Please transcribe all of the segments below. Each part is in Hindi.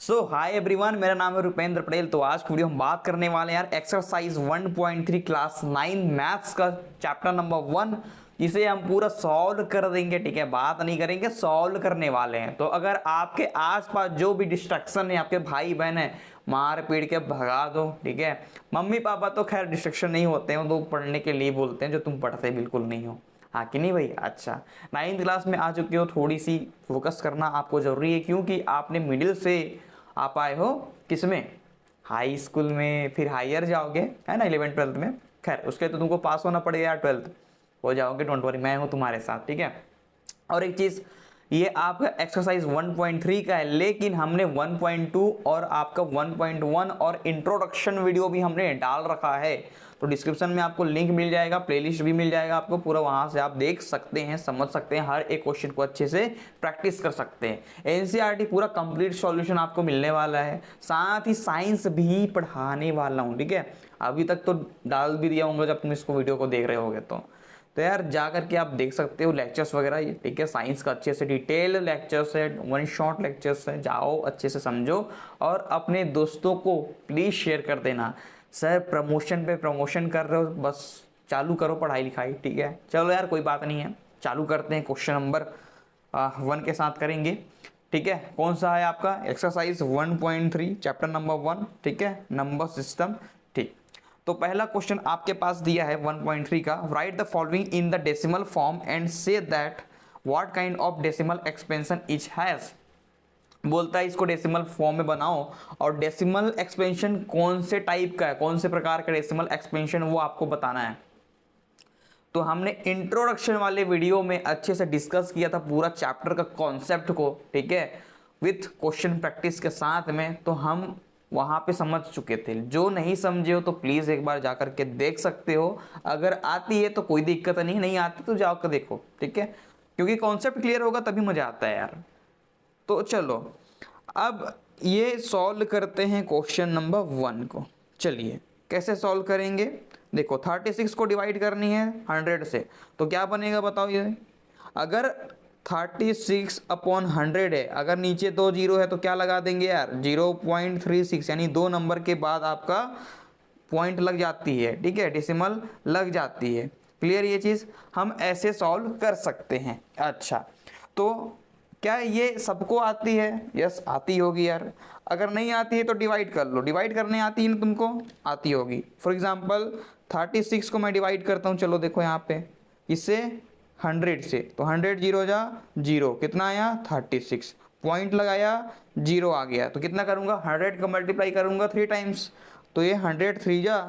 सो हाय एवरीवन, मेरा नाम है रुपेंद्र पटेल। तो आज की वीडियो हम बात करने वाले हैं यार एक्सरसाइज 1.3 क्लास 9 मैथ्स का चैप्टर नंबर 1, जिसे हम पूरा सॉल्व कर देंगे। ठीक है, बात नहीं करेंगे, सॉल्व करने वाले हैं। तो अगर आपके आसपास जो भी डिस्ट्रक्शन है, आपके भाई बहन है, मार पीट के भगा दो। ठीक है, मम्मी पापा तो खैर डिस्ट्रक्शन नहीं होते हैं, वो तो पढ़ने के लिए बोलते हैं, जो तुम पढ़ते बिल्कुल नहीं हो। हाँ कि नहीं भाई? अच्छा, 9th क्लास में आ चुके हो, थोड़ी सी फोकस करना आपको जरूरी है, क्योंकि आपने मिडिल से आप आए हो किसमें, हाई स्कूल में, फिर हायर जाओगे, है ना, 11th 12th में। खैर उसके तो तुमको पास होना पड़ेगा यार, 12th हो जाओगे, डोंट वरी, मैं हूँ तुम्हारे साथ। ठीक है, और एक चीज़, ये आपका एक्सरसाइज 1.3 का है, लेकिन हमने 1.2 और आपका 1.1 और इंट्रोडक्शन वीडियो भी हमने डाल रखा है। तो डिस्क्रिप्शन में आपको लिंक मिल जाएगा, प्लेलिस्ट भी मिल जाएगा आपको पूरा, वहां से आप देख सकते हैं, समझ सकते हैं, हर एक क्वेश्चन को अच्छे से प्रैक्टिस कर सकते हैं। एनसीईआरटी पूरा कंप्लीट सॉल्यूशन आपको मिलने वाला है, साथ ही साइंस भी पढ़ाने वाला हूँ। ठीक है, अभी तक तो डाल भी दिया होगा जब तुम इसको वीडियो को देख रहे होगे, तो यार जा करके आप देख सकते हो लेक्चर्स वगैरह। ठीक है, साइंस का अच्छे से डिटेल लेक्चर्स है, वन शॉट लेक्चर्स है, जाओ अच्छे से समझो और अपने दोस्तों को प्लीज़ शेयर कर देना। सर प्रमोशन पे प्रमोशन कर रहे हो, बस चालू करो पढ़ाई लिखाई। ठीक है, चलो यार कोई बात नहीं है, चालू करते हैं। क्वेश्चन नंबर 1 के साथ करेंगे। ठीक है, कौन सा है आपका एक्सरसाइज 1.3 चैप्टर नंबर 1। ठीक है, नंबर सिस्टम। ठीक, तो पहला क्वेश्चन आपके पास दिया है 1.3 का, right the following in the decimal form and say that what kind of decimal expansion etch has. बोलता है इसको डेसिमल फॉर्म में बनाओ, और डेसिमल एक्सपेंशन कौन से टाइप का है, कौन से प्रकार का डेसिमल एक्सपेंशन, वो आपको बताना है। तो हमने इंट्रोडक्शन वाले वीडियो में अच्छे से डिस्कस किया था पूरा चैप्टर का कॉन्सेप्ट को। ठीक है, विथ क्वेश्चन प्रैक्टिस के साथ में, तो हम वहां पे समझ चुके थे। जो नहीं समझे हो तो प्लीज एक बार जाकर के देख सकते हो। अगर आती है तो कोई दिक्कत नहीं, नहीं आती तो जाओ कर देखो। ठीक है, क्योंकि कॉन्सेप्ट क्लियर होगा तभी मजा आता है यार। तो चलो अब ये सॉल्व करते हैं क्वेश्चन नंबर 1 को। चलिए कैसे सॉल्व करेंगे, देखो 36 को डिवाइड करनी है 100 से, तो क्या बनेगा बताओ। ये अगर 36 अपॉन 100 है, अगर नीचे 2 जीरो है तो क्या लगा देंगे यार, 0.36, यानी 2 नंबर के बाद आपका पॉइंट लग जाती है। ठीक है, डेसिमल लग जाती है। क्लियर, ये चीज़ हम ऐसे सॉल्व कर सकते हैं। अच्छा, तो क्या ये सबको आती है? यस आती होगी यार। अगर नहीं आती है तो डिवाइड कर लो, डिवाइड करने आती है ना तुमको, आती होगी। फॉर एग्जांपल 36 को मैं डिवाइड करता हूँ, चलो देखो यहाँ पे, इससे 100 से, तो 100 जीरो जा जीरो, कितना आया 36, पॉइंट लगाया, जीरो आ गया, तो कितना करूँगा 100 का मल्टीप्लाई करूँगा 3 टाइम्स, तो ये 100 3 जा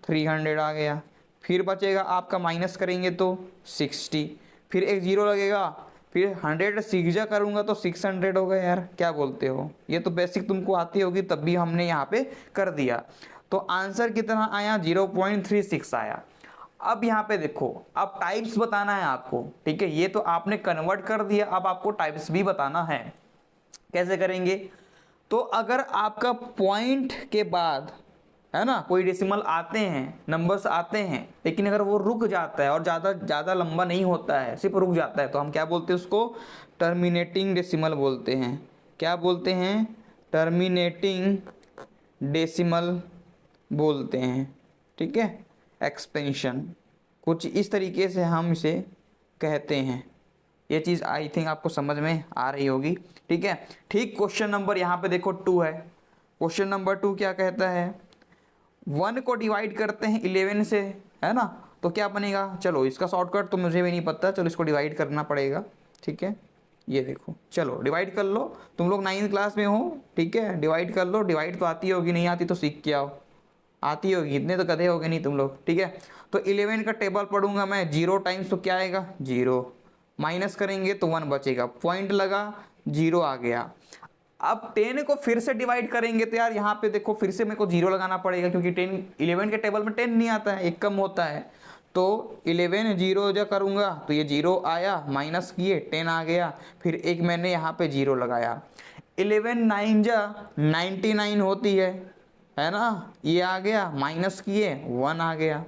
300 आ गया। फिर बचेगा आपका, माइनस करेंगे तो 60, फिर एक जीरो लगेगा, फिर 100 6 करूँगा तो 600 हो गया यार। क्या बोलते हो? ये तो बेसिक तुमको आती होगी, तब भी हमने यहाँ पे कर दिया। तो आंसर कितना आया, 0.36 आया। अब यहाँ पे देखो, अब टाइप्स बताना है आपको। ठीक है, ये तो आपने कन्वर्ट कर दिया, अब आपको टाइप्स भी बताना है। कैसे करेंगे? तो अगर आपका पॉइंट के बाद, है ना, कोई डेसिमल आते हैं, नंबर्स आते हैं, लेकिन अगर वो रुक जाता है और ज़्यादा लंबा नहीं होता है, सिर्फ रुक जाता है, तो हम क्या बोलते हैं उसको, टर्मिनेटिंग डेसिमल बोलते हैं। क्या बोलते हैं? टर्मिनेटिंग डेसिमल बोलते हैं। ठीक है, एक्सपेंशन, कुछ इस तरीके से हम इसे कहते हैं। ये चीज़ आई थिंक आपको समझ में आ रही होगी। ठीक है, ठीक। क्वेश्चन नंबर यहाँ पे देखो 2 है। क्वेश्चन नंबर 2 क्या कहता है, 1 को डिवाइड करते हैं 11 से, है ना, तो क्या बनेगा। चलो इसका शॉर्टकट तो मुझे भी नहीं पता, चलो इसको डिवाइड करना पड़ेगा। ठीक है, ये देखो, चलो डिवाइड कर लो, तुम लोग 9th क्लास में हो। ठीक है, डिवाइड कर लो, डिवाइड तो आती होगी, नहीं आती तो सीख के आओ, आती होगी, इतने तो गधे होगे नहीं तुम लोग। ठीक है, तो 11 का टेबल पढ़ूंगा मैं, 0 टाइम्स तो क्या आएगा 0, माइनस करेंगे तो 1 बचेगा, पॉइंट लगा, 0 आ गया। अब 10 को फिर से डिवाइड करेंगे तो यार यहाँ पे देखो, फिर से मेरे को 0 लगाना पड़ेगा, क्योंकि 11 के टेबल में 10 नहीं आता है, एक कम होता है। तो 11 0 जो करूँगा तो ये 0 आया, माइनस किए 10 आ गया, फिर एक मैंने यहाँ पे 0 लगाया। 11 9 जा 99 होती है ना, ये आ गया, माइनस किए 1 आ गया।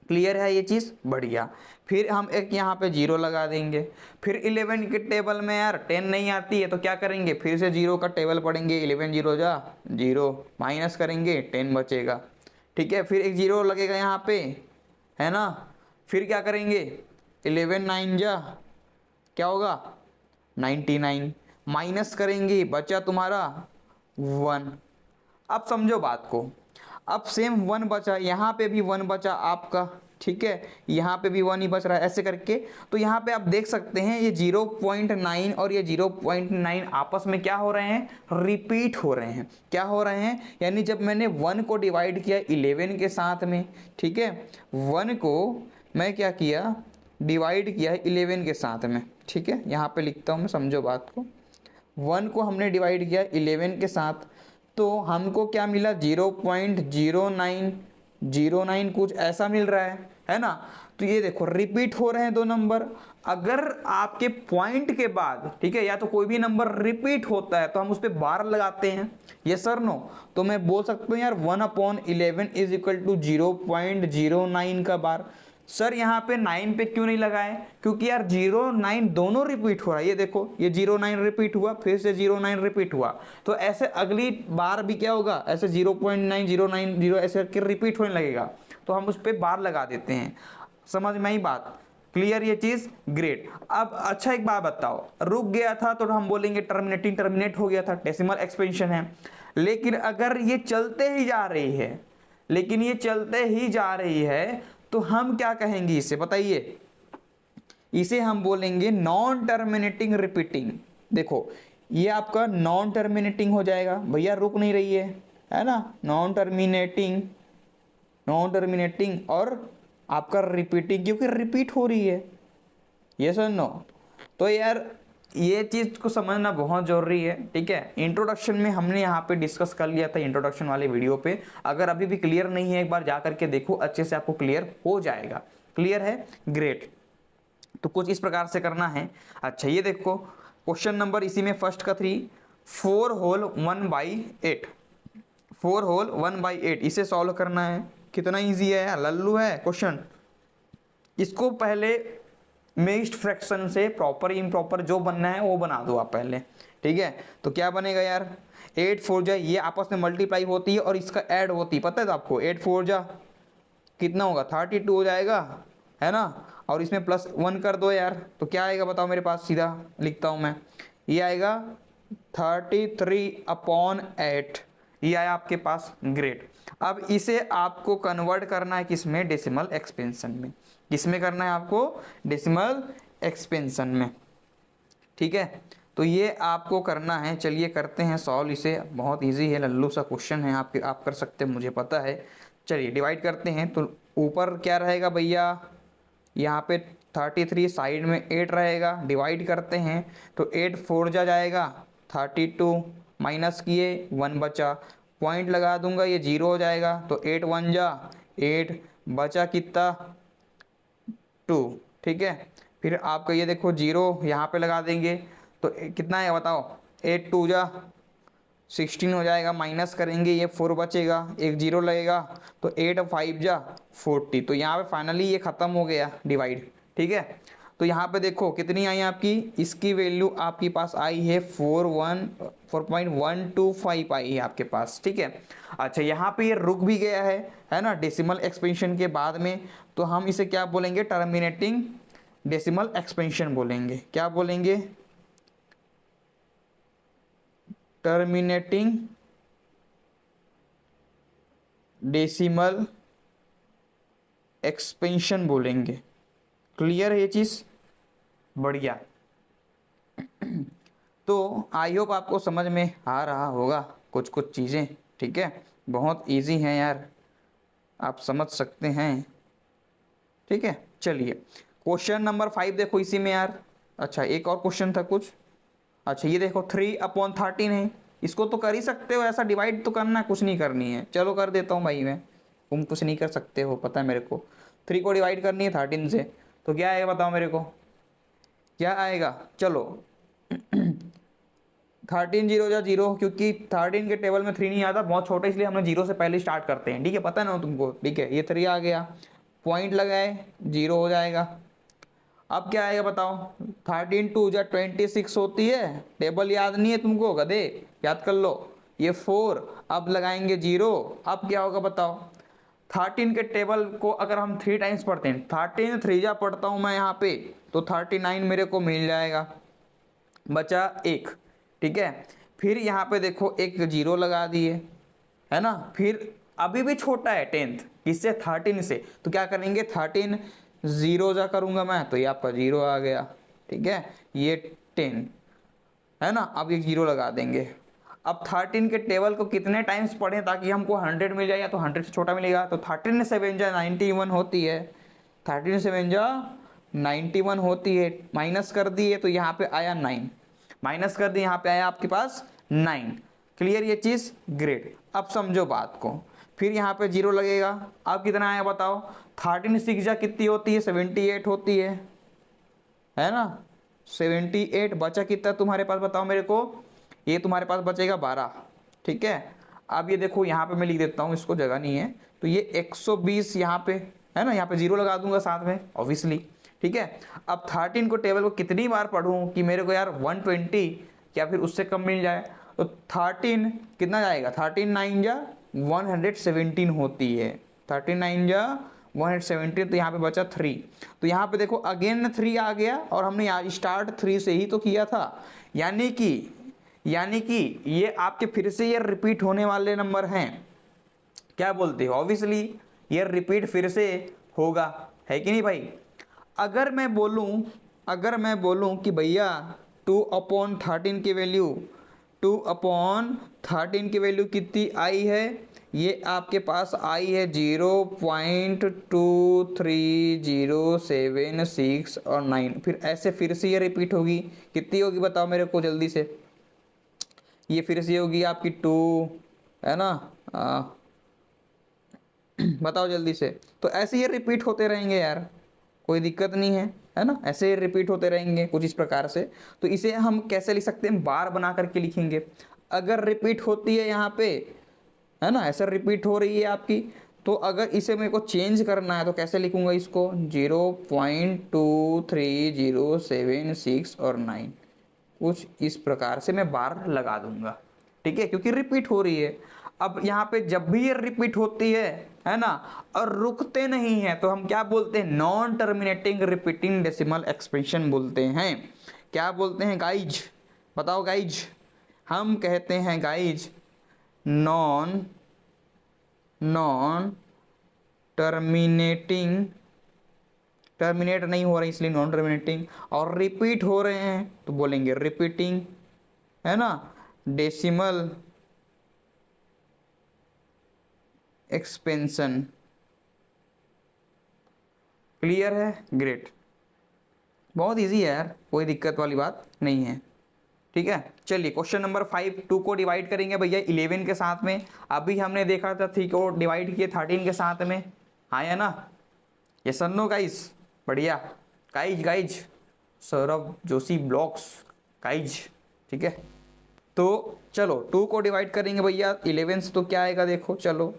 क्लियर है ये चीज़? बढ़िया। फिर हम एक यहाँ पे 0 लगा देंगे। फिर 11 के टेबल में यार 10 नहीं आती है तो क्या करेंगे, फिर से 0 का टेबल पढ़ेंगे, 11 0 जा 0, माइनस करेंगे 10 बचेगा। ठीक है, फिर एक 0 लगेगा यहाँ पे, है ना। फिर क्या करेंगे, 11 9 जा क्या होगा 99, माइनस करेंगे बचा तुम्हारा 1। अब समझो बात को, अब सेम 1 बचा, यहाँ पे भी 1 बचा आपका, ठीक है, यहाँ पे भी 1 ही बच रहा है, ऐसे करके। तो यहाँ पे आप देख सकते हैं ये 0.9 और ये 0.9 आपस में क्या हो रहे हैं, रिपीट हो रहे हैं। क्या हो रहे हैं, यानी जब मैंने 1 को डिवाइड किया 11 के साथ में, ठीक है, 1 को मैं क्या किया, डिवाइड किया 11 के साथ में, ठीक है, यहाँ पे लिखता हूँ मैं, समझो बात को। 1 को हमने डिवाइड किया 11 के साथ, तो हमको क्या मिला 0.0909 कुछ ऐसा मिल रहा है ना। तो ये देखो रिपीट हो रहे हैं दो नंबर। अगर आपके पॉइंट के बाद, ठीक है, या तो कोई भी नंबर रिपीट होता है तो हम उस पर बार लगाते हैं, ये सर नो। तो मैं बोल सकता हूँ यार 1/11 इज इक्वल टू 0.09 का बार। सर यहाँ पे 9 पे क्यों नहीं लगाए, क्योंकि यार 0 9 दोनों रिपीट हो रहा है। ये देखो ये 0 9 रिपीट हुआ, फिर से 0 9 रिपीट हुआ, तो ऐसे अगली बार भी क्या होगा, ऐसे 0.9 0 9 0 ऐसे करके रिपीट होने लगेगा, तो हम उस पर बार लगा देते हैं। समझ में आई बात, क्लियर ये चीज, ग्रेट। अब अच्छा एक बात बताओ, रुक गया था तो हम बोलेंगे टर्मिनेटिंग, टर्मिनेट हो गया था, डेसिमल एक्सपेंशन है। लेकिन अगर ये चलते ही जा रही है, लेकिन ये चलते ही जा रही है, तो हम क्या कहेंगे इसे बताइए, इसे हम बोलेंगे नॉन टर्मिनेटिंग रिपीटिंग। देखो ये आपका नॉन टर्मिनेटिंग हो जाएगा, भैया रुक नहीं रही है ना, नॉन टर्मिनेटिंग, नॉन टर्मिनेटिंग और आपका रिपीटिंग, क्योंकि रिपीट हो रही है, ये सर नो। तो यार ये चीज़ को समझना बहुत ज़रूरी है, ठीक है। इंट्रोडक्शन में हमने यहाँ पे डिस्कस कर लिया था, इंट्रोडक्शन वाले वीडियो पे। अगर अभी भी क्लियर नहीं है, एक बार जा करके देखो, अच्छे से आपको क्लियर हो जाएगा। क्लियर है, ग्रेट। तो कुछ इस प्रकार से करना है। अच्छा ये देखो क्वेश्चन नंबर इसी में फर्स्ट का 3, 4 होल 1/8, 4 होल 1/8 इसे सॉल्व करना है। कितना ईजी है यार, लल्लू है क्वेश्चन। इसको पहले मिक्स्ड फ्रैक्शन से प्रॉपर इम्प्रॉपर जो बनना है वो बना दो आप पहले, ठीक है। तो क्या बनेगा यार, 8 4 जा, ये आपस में मल्टीप्लाई होती है और इसका ऐड होती है, पता है तो आपको। 8 4 जा कितना होगा, 32 हो जाएगा, है ना। और इसमें +1 कर दो यार, तो क्या आएगा बताओ मेरे पास, सीधा लिखता हूँ मैं, ये आएगा 33/8, ये आया आपके पास, ग्रेट। अब इसे आपको कन्वर्ट करना है किसमें, डेसिमल एक्सपेंशन में। किसमें करना है आपको, डेसिमल एक्सपेंशन में, ठीक है। तो ये आपको करना है, चलिए करते हैं सॉल्व इसे। बहुत इजी है, लल्लू सा क्वेश्चन है, आप कर सकते हैं, मुझे पता है। चलिए डिवाइड करते हैं। तो ऊपर क्या रहेगा भैया, यहाँ पे 33, साइड में 8 रहेगा, डिवाइड करते हैं। तो 8 4 जा जाएगा 32, माइनस किए 1 बचा, पॉइंट लगा दूंगा, ये 0 हो जाएगा। तो 8 1 जा 8, बचा कितना 2, ठीक है। फिर आपका ये देखो 0 यहाँ पे लगा देंगे, तो कितना है बताओ, 8 2 जा 16 हो जाएगा, माइनस करेंगे, ये 4 बचेगा, एक 0 लगेगा, तो 8 5 जा 40। तो यहाँ पे फाइनली ये ख़त्म हो गया डिवाइड, ठीक है। तो यहाँ पे देखो कितनी आई आपकी, इसकी वैल्यू आपके पास आई है 4.125 आई है आपके पास, ठीक है। अच्छा यहाँ पे ये रुक भी गया है ना, डेसिमल एक्सपेंशन के बाद में। तो हम इसे क्या बोलेंगे, टर्मिनेटिंग डेसिमल एक्सपेंशन बोलेंगे। क्या बोलेंगे, टर्मिनेटिंग डेसिमल एक्सपेंशन बोलेंगे। क्लियर है ये चीज़, बढ़िया। तो आई होप आपको समझ में आ रहा होगा कुछ कुछ चीज़ें, ठीक है। बहुत इजी हैं यार, आप समझ सकते हैं, ठीक है। चलिए क्वेश्चन नंबर 5 देखो इसी में यार। अच्छा एक और क्वेश्चन था कुछ, अच्छा ये देखो 3/13 है, इसको तो कर ही सकते हो, ऐसा डिवाइड तो करना है, कुछ नहीं करनी है। चलो कर देता हूँ भाई मैं, तुम कुछ नहीं कर सकते हो, पता है मेरे को। 3 को डिवाइड करनी है 13 से, तो क्या आएगा बताओ मेरे को, क्या आएगा। चलो 13 0 जा 0, क्योंकि 13 के टेबल में 3 नहीं आता, बहुत छोटा, इसलिए हमने 0 से पहले स्टार्ट करते हैं, ठीक है, पता है ना तुमको, ठीक है। ये 3 आ गया, पॉइंट लगाए 0 हो जाएगा, अब क्या आएगा बताओ, 13 2 जा 26 होती है, टेबल याद नहीं है तुमको गधे, याद कर लो। ये 4, अब लगाएंगे 0, अब क्या होगा बताओ, 13 के टेबल को अगर हम 3 टाइम्स पढ़ते हैं, 13 3 जा पढ़ता हूँ मैं यहाँ पे, तो 39 मेरे को मिल जाएगा, बचा 1, ठीक है। फिर यहाँ पे देखो एक 0 लगा दिए, है ना। फिर अभी भी छोटा है 10th इससे 13 से, तो क्या करेंगे 13 0 जा करूँगा मैं, तो ये आपका 0 आ गया, ठीक है। ये 10 है ना, अब ये 0 लगा देंगे। अब 13 के टेबल को कितने टाइम्स पढ़ें ताकि हमको 100 मिल जाए, या तो 100 से छोटा मिलेगा, तो 13 7 जा 91 होती है, 13 7 जा 91 होती है, माइनस कर दिए तो यहाँ पे आया 9, माइनस कर दिए यहाँ पे आया आपके पास 9। क्लियर ये चीज़, ग्रेट। अब समझो बात को, फिर यहाँ पे 0 लगेगा, अब कितना आया बताओ, 13 6 जा कितनी होती है, 78 होती है ना, 78। बचा कितना तुम्हारे पास बताओ मेरे को, ये तुम्हारे पास बचेगा 12, ठीक है। अब ये देखो यहाँ पे मैं लिख देता हूँ, इसको जगह नहीं है, तो ये 120 यहाँ पे है ना, यहाँ पे 0 लगा दूंगा साथ में ऑब्वियसली, ठीक है। अब 13 को टेबल को कितनी बार पढ़ूं कि मेरे को यार 120 या फिर उससे कम मिल जाए, तो 13 कितना जाएगा, 13 9 जा 117 होती है, 13 9 जा 117, तो यहाँ पे बचा 3, तो यहाँ पे देखो अगेन 3 आ गया, और हमने यहाँ स्टार्ट 3 से ही तो किया था, यानी कि ये आपके फिर से ये रिपीट होने वाले नंबर हैं, क्या बोलते हो, ऑब्वियसली ये रिपीट फिर से होगा, है कि नहीं भाई। अगर मैं बोलूं कि भैया 2/13 की वैल्यू 2/13 की वैल्यू कितनी आई है, ये आपके पास आई है 0.2307 और 9, फिर ऐसे फिर से ये रिपीट होगी, कितनी होगी बताओ मेरे को जल्दी से, ये फिर से होगी आपकी 2, है ना, बताओ जल्दी से। तो ऐसे ये रिपीट होते रहेंगे यार, कोई दिक्कत नहीं है ना, ऐसे रिपीट होते रहेंगे कुछ इस प्रकार से। तो इसे हम कैसे लिख सकते हैं, बार बना करके लिखेंगे। अगर रिपीट होती है यहाँ पे, है ना, ऐसे रिपीट हो रही है आपकी, तो अगर इसे मेरे को चेंज करना है तो कैसे लिखूंगा इसको, 0.2307 और 9, कुछ इस प्रकार से मैं बार लगा दूंगा, ठीक है, क्योंकि रिपीट हो रही है। अब यहाँ पे जब भी ये रिपीट होती है ना, और रुकते नहीं है, तो हम क्या बोलते हैं, non terminating repeating decimal expression बोलते हैं। क्या बोलते हैं गाइज, बताओ गाइज, हम कहते हैं गाइज नॉन टर्मिनेटिंग, टर्मिनेट नहीं हो रही इसलिए नॉन टर्मिनेटिंग, और रिपीट हो रहे हैं तो बोलेंगे रिपीटिंग, है ना, डेसिमल एक्सपेंशन। क्लियर है, ग्रेट, बहुत इजी है यार, कोई दिक्कत वाली बात नहीं है, ठीक है। चलिए क्वेश्चन नंबर 5, 2 को डिवाइड करेंगे भैया 11 के साथ में, अभी हमने देखा था 3 को डिवाइड किए 13 के साथ में, हाँ या ना, ये सन्नो गाइज, बढ़िया guys Saurabh Joshi blogs guys, ठीक है। तो चलो 2 को डिवाइड करेंगे भैया 11 से, तो क्या आएगा देखो, चलो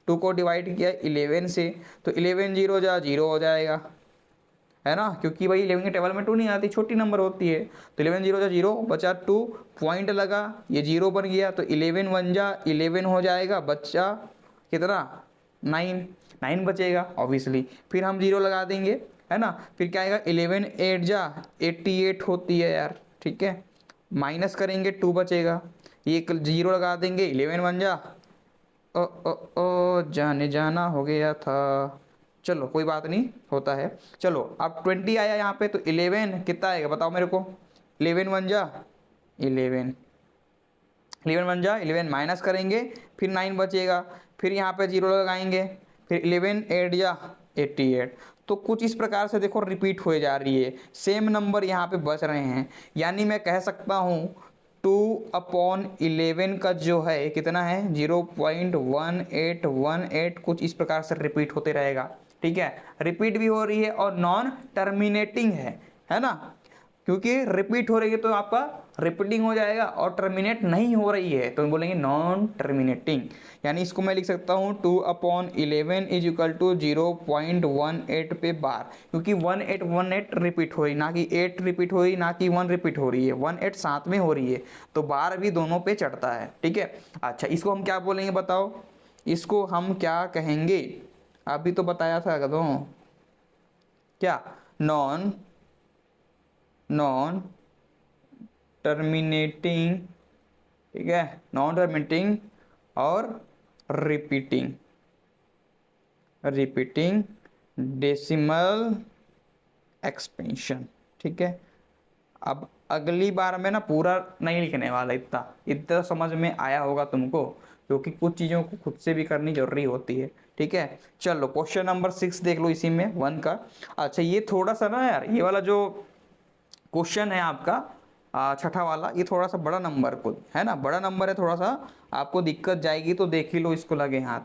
2 को डिवाइड किया 11 से, तो 11 0 जा 0 हो जाएगा, है ना, क्योंकि भाई 11 के टेबल में 2 नहीं आती, छोटी नंबर होती है, तो 11 0 जा 0, बचा 2, पॉइंट लगा, ये 0 बन गया, तो 11 1 जा 11 हो जाएगा, बच्चा कितना 9 बचेगा ऑब्वियसली, फिर हम 0 लगा देंगे, है ना, फिर क्या आएगा 11 8 जा 88 होती है यार, ठीक है, माइनस करेंगे 2 बचेगा, ये 0 लगा देंगे, 11 1 जा जाने जाना हो गया था, चलो कोई बात नहीं, होता है। चलो अब 20 आया यहाँ पे, तो 11 कितना आएगा बताओ मेरे को, 11 1 जा 11, 11 1 जा 11, माइनस करेंगे, फिर 9 बचेगा, फिर यहाँ पे 0 लगाएंगे, फिर 11 8 जा 88, तो कुछ इस प्रकार से देखो रिपीट हो जा रही है, सेम नंबर यहाँ पे बच रहे हैं, यानी मैं कह सकता हूँ 2/11 का जो है कितना है 0.1818, कुछ इस प्रकार से रिपीट होते रहेगा, ठीक है, रिपीट भी हो रही है और नॉन टर्मिनेटिंग है ना, क्योंकि रिपीट हो रही है तो आपका रिपीटिंग हो जाएगा, और टर्मिनेट नहीं हो रही है तो हम बोलेंगे नॉन टर्मिनेटिंग। यानी इसको मैं लिख सकता हूँ 2/11 इज इक्वल टू 0.18 पे बार, क्योंकि 1818 रिपीट हो रही, ना कि 8 रिपीट हो रही, ना कि 1 रिपीट हो रही है, 18 साथ में हो रही है, तो बार भी दोनों पे चढ़ता है। ठीक है, अच्छा इसको हम क्या बोलेंगे बताओ, इसको हम क्या कहेंगे, अभी तो बताया था कदों, क्या, नॉन नॉन टर्मिनेटिंग, ठीक है, नॉन टर्मिनेटिंग और रिपीटिंग रिपीटिंग डेसिमल एक्सपेंशन। ठीक है, अब अगली बार में ना पूरा नहीं लिखने वाला, इतना इतना समझ में आया होगा तुमको, क्योंकि कुछ चीज़ों को खुद से भी करनी जरूरी होती है। ठीक है, चलो क्वेश्चन नंबर 6 देख लो इसी में 1 का। अच्छा ये थोड़ा सा ना यार, ये वाला जो क्वेश्चन है आपका छठा वाला, ये थोड़ा सा बड़ा नंबर को है ना, बड़ा नंबर है, थोड़ा सा आपको दिक्कत जाएगी, तो देख ही लो इसको लगे हाथ,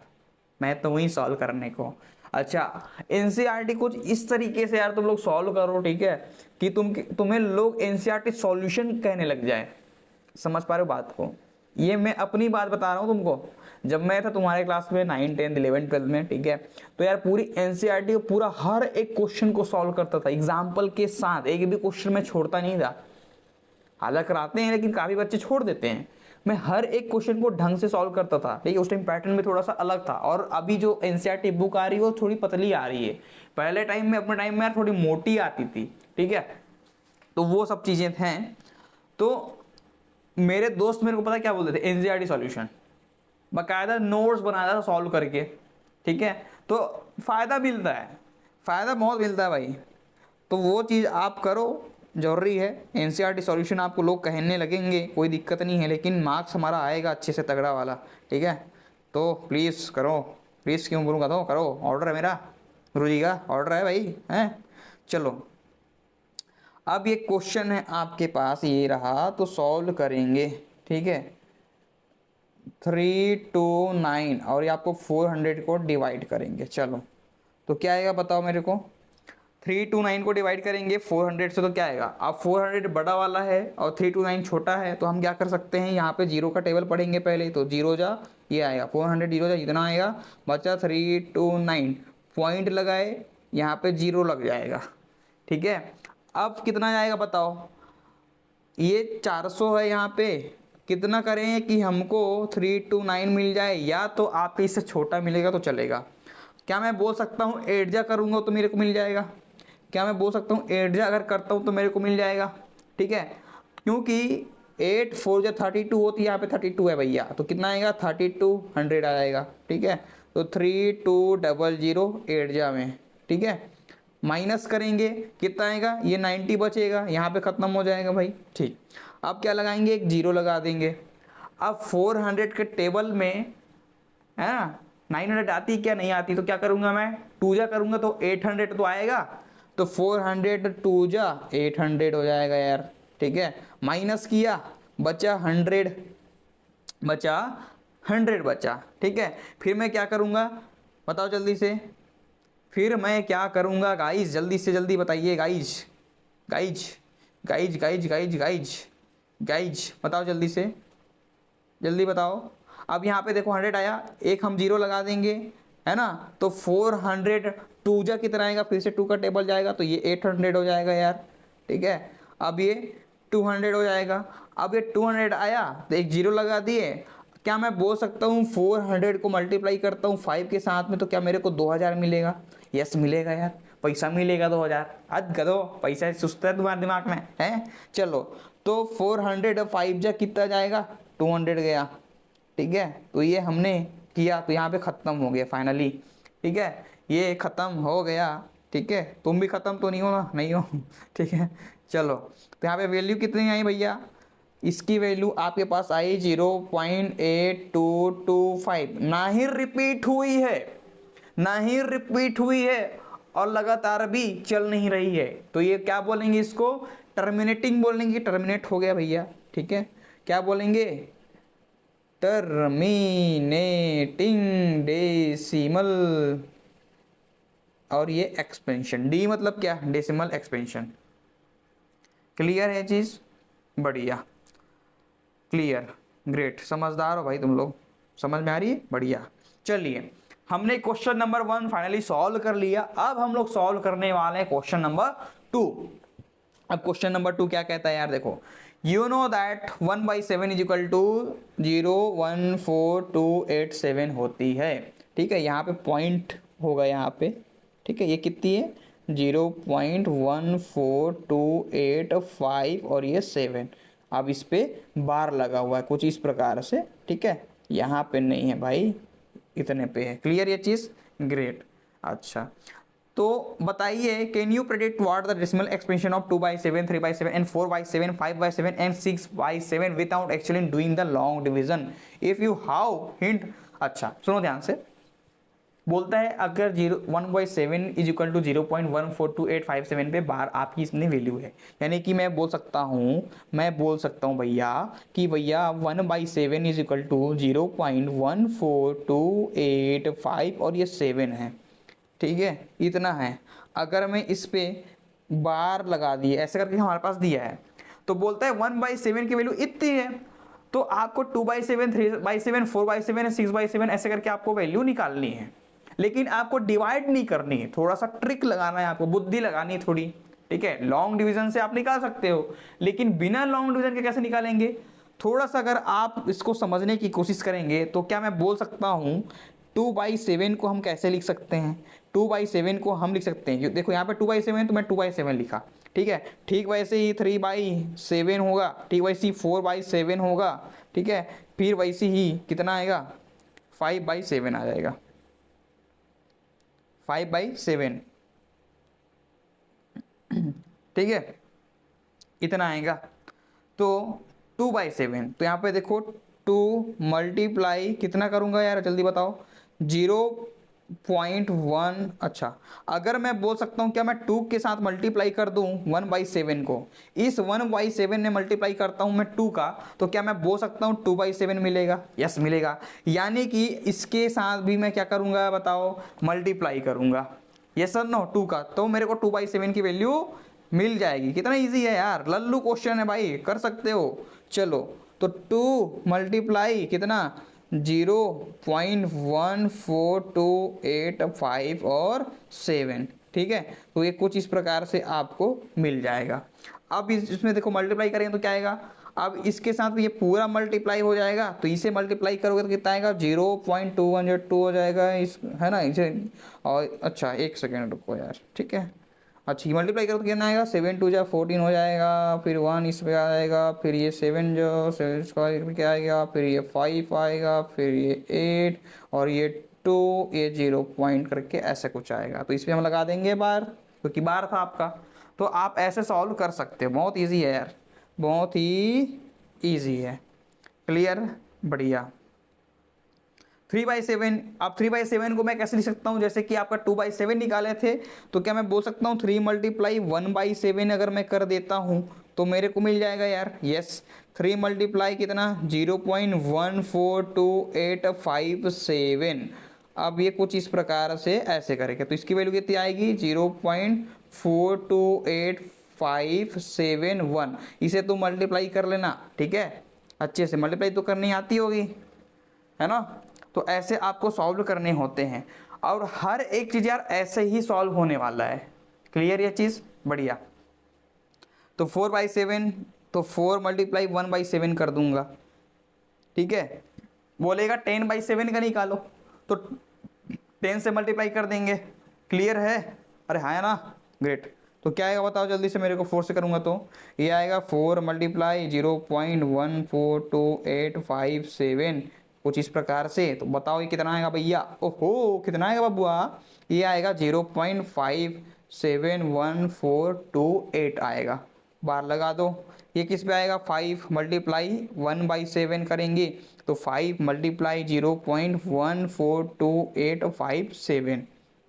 मैं तो वहीं सॉल्व करने को। अच्छा एनसीईआरटी कुछ इस तरीके से यार तुम लोग सॉल्व करो, ठीक है, कि तुम्हें लोग एनसीईआरटी सॉल्यूशन कहने लग जाए। समझ पा रहे हो बात को, ये मैं अपनी बात बता रहा हूँ तुमको। जब मैं था तुम्हारे क्लास में 9, 10, 11, 12 में, ठीक है, तो यार पूरी एनसीईआरटी को पूरा हर एक क्वेश्चन को सॉल्व करता था एग्जाम्पल के साथ, एक भी क्वेश्चन में छोड़ता नहीं था। हालांकि कराते हैं लेकिन काफी बच्चे छोड़ देते हैं, मैं हर एक क्वेश्चन को ढंग से सॉल्व करता था। ठीक है, उस टाइम पैटर्न में थोड़ा सा अलग था, और अभी जो एनसीईआरटी बुक आ रही है वो थोड़ी पतली आ रही है। पहले टाइम में, अपने टाइम में यार थोड़ी मोटी आती थी। ठीक है, तो वो सब चीजें हैं। तो मेरे दोस्त मेरे को पता क्या बोलते थे, एनसीईआरटी सॉल्यूशन बाकायदा नोट्स बनाया था सॉल्व करके। ठीक है, तो फायदा मिलता है, फायदा बहुत मिलता है भाई, तो वो चीज़ आप करो, जरूरी है। एनसीईआरटी सॉल्यूशन आपको लोग कहने लगेंगे, कोई दिक्कत नहीं है, लेकिन मार्क्स हमारा आएगा अच्छे से तगड़ा वाला। ठीक है, तो प्लीज़ करो, प्लीज़ क्यों बोलूँगा, तो करो, ऑर्डर है मेरा, गुरुजी का ऑर्डर है भाई, हैं। चलो अब ये क्वेश्चन है आपके पास, ये रहा, तो सॉल्व करेंगे। ठीक है, 3 to 9 और ये आपको 400 को डिवाइड करेंगे। चलो तो क्या आएगा बताओ मेरे को, 3 to 9 को डिवाइड करेंगे 400 से, तो क्या आएगा। अब 400 बड़ा वाला है और 3 to 9 छोटा है, तो हम क्या कर सकते हैं, यहाँ पे जीरो का टेबल पढ़ेंगे पहले, तो जीरो जा ये आएगा 400, जीरो जा इतना आएगा, बचा 3 to 9, पॉइंट लगाए यहाँ पे जीरो लग जाएगा। ठीक है, अब कितना जाएगा बताओ, ये 400 है, यहाँ पे कितना करें कि हमको 3 to 9 मिल जाए, या तो आपके इससे छोटा मिलेगा तो चलेगा। क्या मैं बोल सकता हूँ 8 जा करूँगा तो मेरे को मिल जाएगा, क्या मैं बोल सकता हूँ 8 जा अगर करता हूँ तो मेरे को मिल जाएगा। ठीक है, क्योंकि 8 4 जा 32 होती है, यहाँ पे 32 है भैया, तो कितना आएगा 3200 आ जाएगा। ठीक है, तो 3200 8 जा में, ठीक है, माइनस करेंगे कितना आएगा, ये 90 बचेगा, यहाँ पे ख़त्म हो जाएगा भाई। ठीक, अब क्या लगाएंगे, एक जीरो लगा देंगे। अब 400 के टेबल में है ना 900 आती क्या नहीं आती, तो क्या करूँगा मैं, 2 जा करूँगा तो 800 तो आएगा, तो 400 2 जा 800 हो जाएगा यार। ठीक है, माइनस किया, बचा 100, बचा 100 बचा। ठीक है, फिर मैं क्या करूँगा बताओ जल्दी से, फिर मैं क्या करूँगा गाइज, जल्दी से जल्दी बताइए guys, guys guys guys guys guys guys बताओ जल्दी से, जल्दी बताओ। अब यहाँ पे देखो 100 आया, एक हम जीरो लगा देंगे, है ना, तो 400 2 जा कितना आएगा, फिर से 2 का टेबल जाएगा, तो ये 800 हो जाएगा यार। ठीक है, अब ये 200 हो जाएगा। अब ये 200 आया तो एक जीरो लगा दिए, क्या मैं बोल सकता हूँ 400 को मल्टीप्लाई करता हूँ 5 के साथ में, तो क्या मेरे को 2000 मिलेगा। यस मिलेगा यार, पैसा मिलेगा 2000। आज गधो पैसा सुस्त है तुम्हारे दिमाग में है। चलो तो 400 5 जा कितना जाएगा, 200 गया। ठीक है, तो ये हमने किया, तो यहाँ पे ख़त्म हो गया फाइनली। ठीक है, ये ख़त्म हो गया। ठीक है, तुम भी ख़त्म तो नहीं हो ना, नहीं हो। ठीक है, चलो तो यहाँ पे वैल्यू कितनी आई भैया, इसकी वैल्यू आपके पास आई 0.8225, ना ही रिपीट हुई है, ना ही रिपीट हुई है, और लगातार भी चल नहीं रही है, तो ये क्या बोलेंगे, इसको टर्मिनेटिंग बोलेंगे। टर्मिनेट हो गया भैया। ठीक है, क्या बोलेंगे, टर्मिनेटिंग डेसिमल, और ये एक्सपेंशन, डी मतलब क्या, डेसिमल एक्सपेंशन। क्लियर है चीज, बढ़िया। क्लियर, ग्रेट, समझदार हो भाई तुम लोग, समझ में आ रही है, बढ़िया। चलिए हमने क्वेश्चन नंबर 1 फाइनली सॉल्व कर लिया। अब हम लोग सॉल्व करने वाले हैं क्वेश्चन नंबर 2। अब क्वेश्चन नंबर 2 क्या कहता है यार, देखो you know that 1/7 is equal to 0.14287 होती है। ठीक है, यहाँ पे पॉइंट होगा यहाँ पे। ठीक है, ये कितनी है 0.14285 और ये 7। अब इस पे बार लगा हुआ है कुछ इस प्रकार से। ठीक है, यहाँ पे नहीं है भाई, इतने पे है। क्लियर ये चीज़, ग्रेट। अच्छा तो बताइए, can you predict what the decimal expansion of 2/7, 3/7 and 4/7, 5/7 and 6/7 without actually doing the long division if you how hint. अच्छा सुनो ध्यान से, बोलता है अगर 1/7 इज इक्वल टू 0.14285 पे बार आपकी इसमें वैल्यू है, यानी कि मैं बोल सकता हूँ भैया कि भैया 1/7 इज इक्वल टू 0.14285 और ये 7 है। ठीक है, इतना है। अगर मैं इस पे बार लगा दिए ऐसे करके हमारे पास दिया है, तो बोलता है 1/7 की वैल्यू इतनी है, तो आपको 2/7, 3/7, 4/7, 6/7 ऐसे करके आपको वैल्यू निकालनी है। लेकिन आपको डिवाइड नहीं करनी है, थोड़ा सा ट्रिक लगाना है, आपको बुद्धि लगानी है थोड़ी। ठीक है, लॉन्ग डिवीजन से आप निकाल सकते हो, लेकिन बिना लॉन्ग डिवीजन के कैसे निकालेंगे? थोड़ा सा अगर आप इसको समझने की कोशिश करेंगे तो क्या मैं बोल सकता हूँ 2/7 को हम कैसे लिख सकते हैं? 2/7 को हम लिख सकते हैं, देखो यहाँ पे 2/7 तो मैं 2/7 लिखा। ठीक है, ठीक वैसे ही 3/7 होगा, ठीक वैसे ही 4/7 होगा। ठीक है, फिर वैसे ही कितना आएगा 5/7 आ जाएगा, 5/7। ठीक है, इतना आएगा। तो 2/7, तो यहाँ पे देखो 2 मल्टीप्लाई कितना करूँगा यार, जल्दी बताओ, 0.1। अच्छा अगर मैं बोल सकता हूँ क्या मैं 2 के साथ मल्टीप्लाई कर दूँ 1/7 को, इस 1/7 ने मल्टीप्लाई करता हूँ मैं 2 का, तो क्या मैं बोल सकता हूँ 2/7 मिलेगा? यस मिलेगा। यानी कि इसके साथ भी मैं क्या करूँगा बताओ, मल्टीप्लाई करूँगा। यस सर नो 2 का, तो मेरे को 2/7 की वैल्यू मिल जाएगी। कितना ईजी है यार, लल्लू क्वेश्चन है भाई, कर सकते हो। चलो तो 2 मल्टीप्लाई कितना 0.14285 और 7। ठीक है, तो ये कुछ इस प्रकार से आपको मिल जाएगा। अब इसमें देखो मल्टीप्लाई करेंगे तो क्या आएगा, अब इसके साथ ये पूरा मल्टीप्लाई हो जाएगा, तो इसे मल्टीप्लाई करोगे तो कितना आएगा 0.212 हो जाएगा इस, है ना इसे। और अच्छा एक सेकेंड रुको यार, ठीक है। अच्छा मल्टीप्लाई करो तो कितना आएगा 7 2 14 हो जाएगा, फिर 1 इस पे आ जाएगा, फिर ये 7 जो 7 स्क्वायर क्या आएगा, फिर ये 5 आएगा, फिर ये 8 और ये 2, ये 0 पॉइंट करके ऐसे कुछ आएगा। तो इस पर हम लगा देंगे बार, क्योंकि बार था आपका। तो आप ऐसे सॉल्व कर सकते हो, बहुत ईजी है यार, बहुत ही ईजी है। क्लियर, बढ़िया। 3/7, अब 3/7 को मैं कैसे लिख सकता हूँ, जैसे कि आपका 2/7 निकाले थे, तो क्या मैं बोल सकता हूँ 3 मल्टीप्लाई 1/7 अगर मैं कर देता हूँ तो मेरे को मिल जाएगा यार। यस, 3 मल्टीप्लाई कितना 0.14285 अब ये कुछ इस प्रकार से ऐसे करेंगे, तो इसकी वैल्यू कितनी आएगी 0.42851। इसे तो मल्टीप्लाई कर लेना, ठीक है, अच्छे से मल्टीप्लाई तो करनी आती होगी, है ना। तो ऐसे आपको सॉल्व करने होते हैं, और हर एक चीज़ यार ऐसे ही सॉल्व होने वाला है। क्लियर ये चीज़, बढ़िया। तो 4/7, तो 4 मल्टीप्लाई 1/7 कर दूंगा। ठीक है, बोलेगा 10/7 का निकालो, तो 10 से मल्टीप्लाई कर देंगे। क्लियर है, अरे हाँ है ना, ग्रेट। तो क्या आएगा बताओ जल्दी से, मेरे को 4 से करूँगा तो ये आएगा 4 मल्टीप्लाई 0.14285 कुछ इस प्रकार से। तो बताओ ये कितना आएगा भैया, ओहो कितना आएगा बबुआ, ये आएगा 0.571428 आएगा। बार लगा दो, ये किस पे आएगा 5 मल्टीप्लाई 1/7 करेंगे, तो 5 मल्टीप्लाई 0.14285।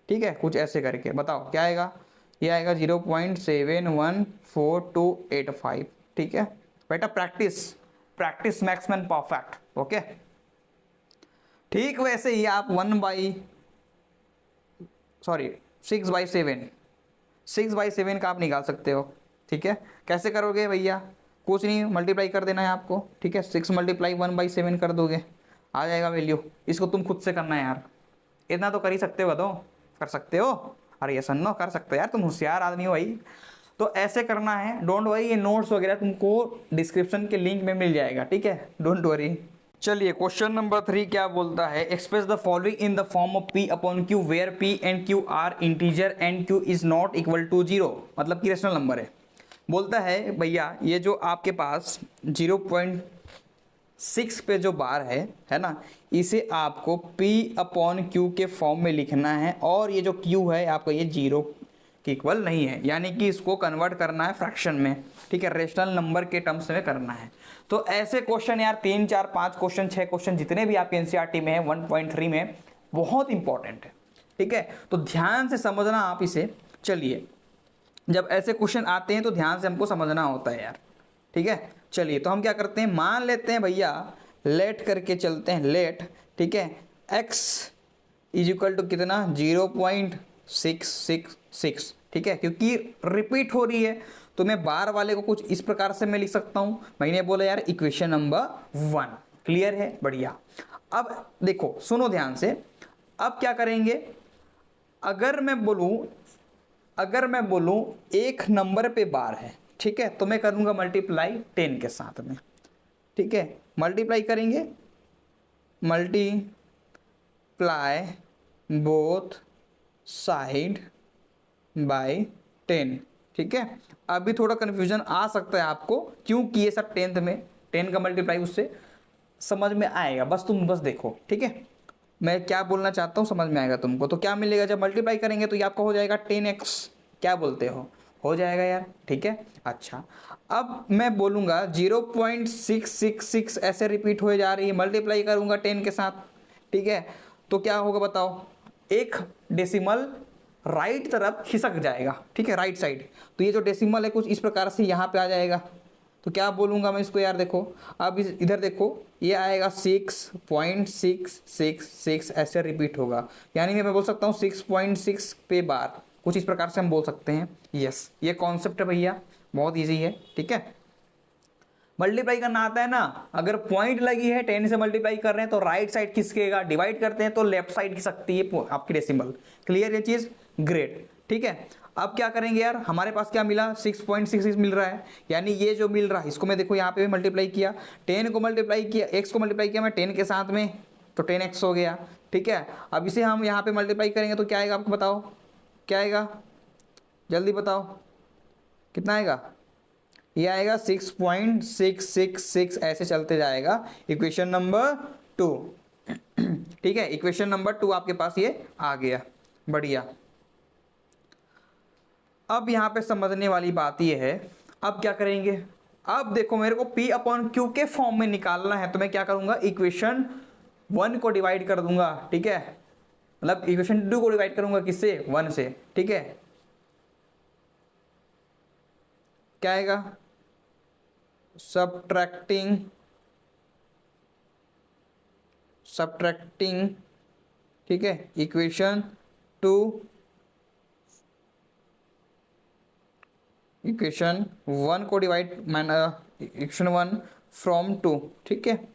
ठीक है, कुछ ऐसे करके बताओ क्या आएगा, ये आएगा 0.714285। ठीक है बेटा, practice practice max man perfect. Okay, ठीक वैसे ही आप 6/7 का आप निकाल सकते हो। ठीक है, कैसे करोगे भैया, कुछ नहीं, मल्टीप्लाई कर देना है आपको, ठीक है। 6 मल्टीप्लाई 1/7 कर दोगे, आ जाएगा वैल्यू। इसको तुम खुद से करना है यार, इतना तो कर ही सकते हो, बताओ कर सकते हो? अरे ये सन्नो कर सकते हो यार, तुम होशियार आदमी हो भाई। तो ऐसे करना है, डोंट वरी, ये नोट्स वगैरह तुमको डिस्क्रिप्शन के लिंक में मिल जाएगा, ठीक है, डोंट वरी। चलिए क्वेश्चन नंबर 3 क्या बोलता है, express the following in the form of P upon Q where P and Q are integer and Q is not equal to 0, मतलब कि रेशनल नंबर है। बोलता है भैया ये जो आपके पास 0.6 पे जो बार है ना, इसे आपको P अपॉन Q के फॉर्म में लिखना है, और ये जो Q है आपका ये 0 के इक्वल नहीं है, यानी कि इसको कन्वर्ट करना है फ्रैक्शन में, ठीक है, रेशनल नंबर के टर्म्स में करना है। तो ऐसे क्वेश्चन यार 3, 4, 5 क्वेश्चन, 6 क्वेश्चन जितने भी आपके एनसीईआरटी में है 1.3 में, बहुत इंपॉर्टेंट है, ठीक है। तो ध्यान से समझना आप इसे। चलिए जब ऐसे क्वेश्चन आते हैं तो ध्यान से हमको समझना होता है यार, ठीक है। चलिए तो हम क्या करते हैं, मान लेते हैं भैया, लेट करके चलते हैं, लेट, ठीक है, x इज इक्वल टू कितना 0.666, ठीक है, क्योंकि रिपीट हो रही है तो मैं बार वाले को कुछ इस प्रकार से मैं लिख सकता हूं। मैंने बोला यार इक्वेशन नंबर 1, क्लियर है, बढ़िया। अब देखो सुनो ध्यान से, अब क्या करेंगे, अगर मैं बोलूं एक नंबर पे बार है, ठीक है, तो मैं करूंगा मल्टीप्लाई 10 के साथ में, ठीक है, मल्टीप्लाई करेंगे, मल्टीप्लाई बोथ साइड बाय 10, ठीक है। अभी थोड़ा कन्फ्यूजन आ सकता है आपको, क्योंकि ये सब 10th में 10 का मल्टीप्लाई उससे समझ में आएगा, बस तुम बस देखो, ठीक है, मैं क्या बोलना चाहता हूँ समझ में आएगा तुमको। तो क्या मिलेगा, जब मल्टीप्लाई करेंगे तो ये आपका हो जाएगा 10x, क्या बोलते हो जाएगा यार, ठीक है। अच्छा अब मैं बोलूँगा 0.666 ऐसे रिपीट हो जा रही है, मल्टीप्लाई करूँगा 10 के साथ, ठीक है, तो क्या होगा बताओ, एक डेसिमल राइट तरफ खिसक जाएगा, ठीक है, राइट साइड। तो ये जो डेसिमल है कुछ इस प्रकार से यहाँ पे आ जाएगा, तो क्या बोलूँगा मैं इसको यार, देखो अब इधर देखो, ये आएगा 6.666 ऐसे रिपीट होगा, यानी कि मैं बोल सकता हूँ 6.6 पे बार, कुछ इस प्रकार से हम बोल सकते हैं। यस, ये कॉन्सेप्ट है भैया, बहुत ईजी है, ठीक है। मल्टीप्लाई करना आता है ना, अगर पॉइंट लगी है 10 से मल्टीप्लाई कर रहे हैं तो राइट साइड खिसकेगा, डिवाइड करते हैं तो लेफ्ट साइड खिसकती है आपकी डेसिमल, क्लियर ये चीज़, ग्रेट, ठीक है। अब क्या करेंगे यार, हमारे पास क्या मिला 6.66 मिल रहा है, यानी ये जो मिल रहा है इसको मैं देखो यहाँ पे मल्टीप्लाई किया, 10 को मल्टीप्लाई किया, x को मल्टीप्लाई किया मैं 10 के साथ में, तो 10x हो गया, ठीक है। अब इसे हम यहाँ पे मल्टीप्लाई करेंगे तो क्या आएगा आपको बताओ, क्या आएगा, जल्दी बताओ कितना आएगा, ये आएगा 6.666 ऐसे चलते जाएगा, इक्वेशन नंबर 2, ठीक है, इक्वेशन नंबर 2 आपके पास ये आ गया, बढ़िया। अब यहाँ पे समझने वाली बात ये है, अब क्या करेंगे, अब देखो मेरे को P अपॉन Q के फॉर्म में निकालना है, तो मैं क्या करूँगा, इक्वेशन 1 को डिवाइड कर दूंगा, ठीक है, मतलब इक्वेशन 2 को डिवाइड करूँगा किससे, 1 से, ठीक है, क्या आएगा, सब्ट्रैक्टिंग, ठीक है, इक्वेशन 1 को डिवाइड इक्वेशन 1 फ्रॉम 2, ठीक है,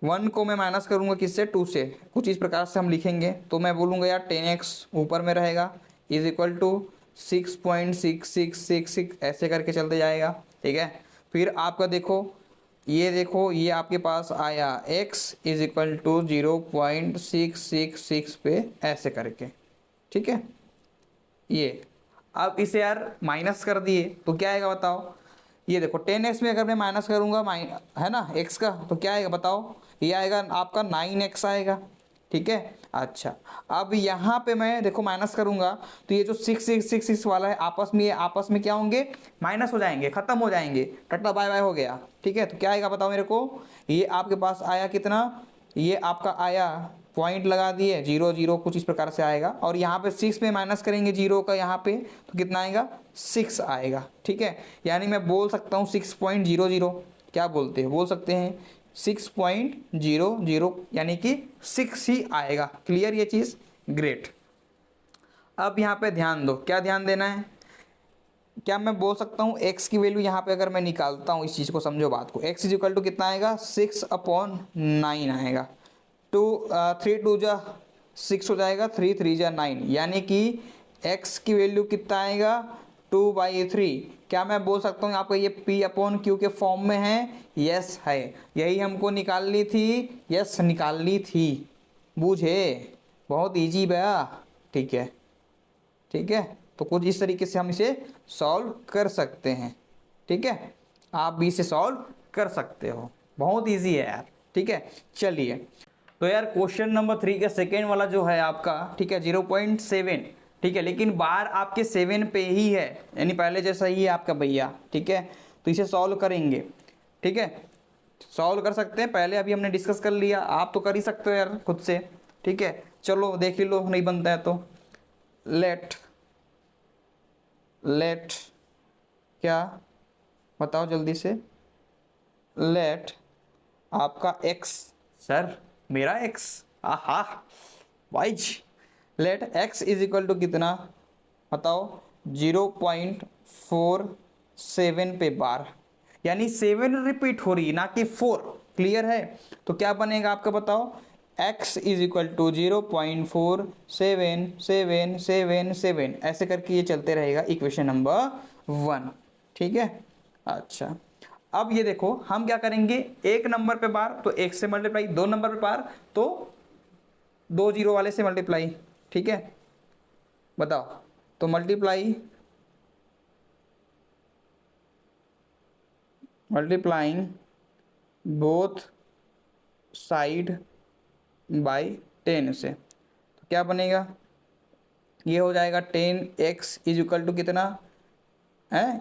1 को मैं माइनस करूंगा किससे, 2 से, कुछ इस प्रकार से हम लिखेंगे, तो मैं बोलूँगा यार 10x ऊपर में रहेगा इज इक्वल टू 6.6666 ऐसे करके चलते जाएगा, ठीक है। फिर आपका देखो ये आपके पास आया x इज इक्वल टू 0.666 पे ऐसे करके, ठीक है। ये अब इसे यार माइनस कर दिए तो क्या आएगा बताओ, ये देखो 10x में अगर मैं माइनस करूँगा है ना x का, तो क्या आएगा बताओ, ये आएगा आपका 9x आएगा, ठीक है। अच्छा अब यहाँ पे मैं देखो माइनस करूँगा तो ये जो 666 वाला है आपस में क्या होंगे, माइनस हो जाएंगे, खत्म हो जाएंगे, टाटा बाय बाय हो गया, ठीक है। तो क्या आएगा बताओ मेरे को, ये आपके पास आया कितना, ये आपका आया पॉइंट लगा दिए 0 0 कुछ इस प्रकार से आएगा, और यहाँ पे 6 में माइनस करेंगे 0 का यहाँ पे, तो कितना आएगा 6 आएगा, ठीक है। यानी मैं बोल सकता हूँ 6.00, क्या बोलते हैं, बोल सकते हैं 6.00, यानी कि 6 ही आएगा, क्लियर ये चीज़, ग्रेट। अब यहाँ पे ध्यान दो, क्या ध्यान देना है, क्या मैं बोल सकता हूँ x की वैल्यू यहाँ पे अगर मैं निकालता हूँ, इस चीज़ को समझो बात को, x इज इक्वल टू कितना आएगा 6/9 आएगा। 3 2 जा 6 हो जाएगा, 3 3 जा 9, यानी कि x की वैल्यू कितना आएगा 2/3। क्या मैं बोल सकता हूँ आपका ये P/Q के फॉर्म में है? यस है, यही हमको निकालनी थी, यस निकालनी थी, बूझे, बहुत इजी भैया। ठीक है, ठीक है, तो कुछ इस तरीके से हम इसे सॉल्व कर सकते हैं। ठीक है, आप भी इसे सॉल्व कर सकते हो, बहुत इजी है यार। ठीक है, चलिए, तो यार क्वेश्चन नंबर 3 का सेकेंड वाला जो है आपका, ठीक है, 0.7, ठीक है, लेकिन बार आपके 7 पे ही है, यानी पहले जैसा ही है आपका भैया। ठीक है, तो इसे सॉल्व करेंगे। ठीक है, सॉल्व कर सकते हैं, पहले अभी हमने डिस्कस कर लिया, आप तो कर ही सकते हो यार खुद से। ठीक है, चलो देख ही लो, नहीं बनता है तो लेट लेट क्या बताओ जल्दी से, लेट आपका x, सर मेरा x, आहा wise, let x is equal to कितना बताओ, 0.47 पे बार, यानी 7 रिपीट हो रही है ना कि 4। क्लियर है, तो क्या बनेगा आपका बताओ, x इज इक्वल टू 0.477777, ऐसे करके ये चलते रहेगा इक्वेशन नंबर 1। ठीक है, अच्छा, अब ये देखो हम क्या करेंगे, एक नंबर पे बार तो एक से मल्टीप्लाई, दो नंबर पे बार तो दो जीरो वाले से मल्टीप्लाई। ठीक है, बताओ, तो मल्टीप्लाइंग बोथ साइड बाई 10 से, तो क्या बनेगा, ये हो जाएगा 10x इज इक्वल टू कितना है,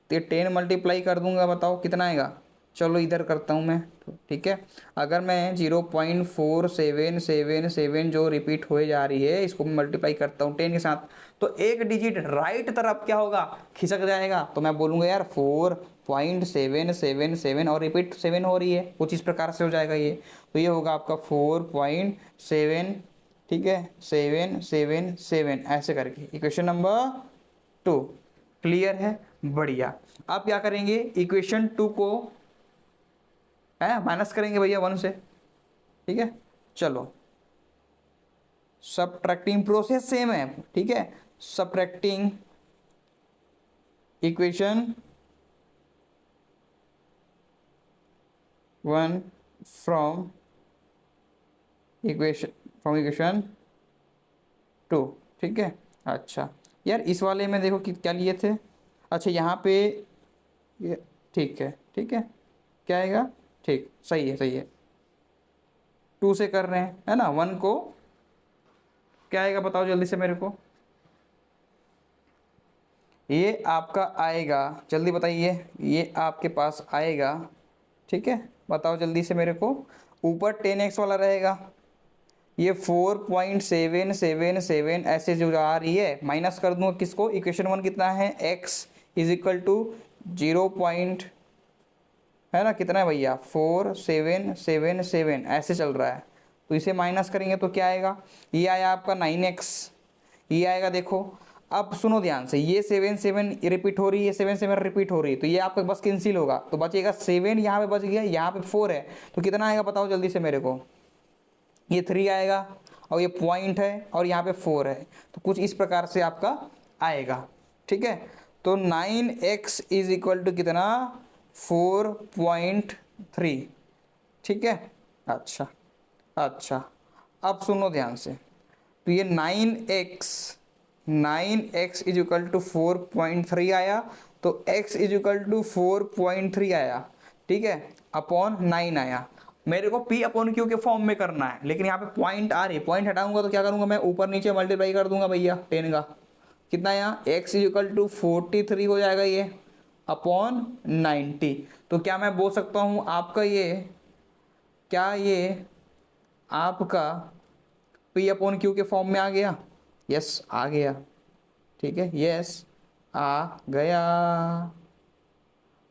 तो ये 10 मल्टीप्लाई कर दूंगा, बताओ कितना आएगा। चलो इधर करता हूँ मैं, ठीक है, अगर मैं 0.4777 जो रिपीट होए जा रही है इसको मल्टीप्लाई करता हूँ 10 के साथ, तो एक डिजिट राइट तरफ क्या होगा, खिसक जाएगा, तो मैं बोलूँगा यार 4.777 और रिपीट 7 हो रही है, कुछ इस प्रकार से हो जाएगा ये, तो ये होगा आपका 4.7, ठीक है, 777 ऐसे करके इक्वेशन नंबर 2। क्लियर है, बढ़िया। अब क्या करेंगे, इक्वेशन 2 को है माइनस करेंगे भैया 1 से। ठीक है, चलो, सबट्रैक्टिंग प्रोसेस सेम है। ठीक है, सबट्रैक्टिंग इक्वेशन 1 फ्रॉम इक्वेशन 2। ठीक है, अच्छा यार इस वाले में देखो कि क्या लिए थे, अच्छा यहाँ पे ये, ठीक है, ठीक है, क्या आएगा, ठीक, सही है, सही है, 2 से कर रहे हैं है ना, 1 को क्या आएगा बताओ जल्दी से मेरे को, ये आपका आएगा, जल्दी बताइए, ये आपके पास आएगा। ठीक है, बताओ जल्दी से मेरे को, ऊपर 10x वाला रहेगा, ये 4.777 ऐसे जो आ रही है, माइनस कर दूंगा किसको, इक्वेशन 1 कितना है, x is equal to 0 point है ना, कितना है भैया 4777 ऐसे चल रहा है, तो इसे माइनस करेंगे तो क्या आएगा, ये आया आपका 9x, ये आएगा देखो। अब सुनो ध्यान से, ये 7 रिपीट हो रही है, 7 रिपीट हो रही है, तो ये आपका बस कैंसिल होगा, तो बचेगा 7, यहाँ पे बच गया, यहाँ पे 4 है, तो कितना आएगा बताओ जल्दी से मेरे को, ये 3 आएगा, और ये पॉइंट है और यहाँ पे 4 है, तो कुछ इस प्रकार से आपका आएगा। ठीक है, तो 9x इज इक्वल टू कितना 4.3। ठीक है, अच्छा, अच्छा, अब सुनो ध्यान से, तो ये 9x इज इक्वल टू 4.3 आया, तो x इज इक्वल टू 4.3 आया, ठीक है, अपॉन 9 आया, मेरे को P/Q के फॉर्म में करना है, लेकिन यहाँ पे पॉइंट आ रही है, पॉइंट हटाऊंगा तो क्या करूंगा मैं, ऊपर नीचे मल्टीप्लाई कर दूंगा भैया 10 का, कितना यहाँ x इज इक्वल टू 43 हो जाएगा ये, अपॉन 90, तो क्या मैं बोल सकता हूँ आपका ये, क्या ये आपका P/Q के फॉर्म में आ गया, यस आ गया। ठीक है, यस आ गया,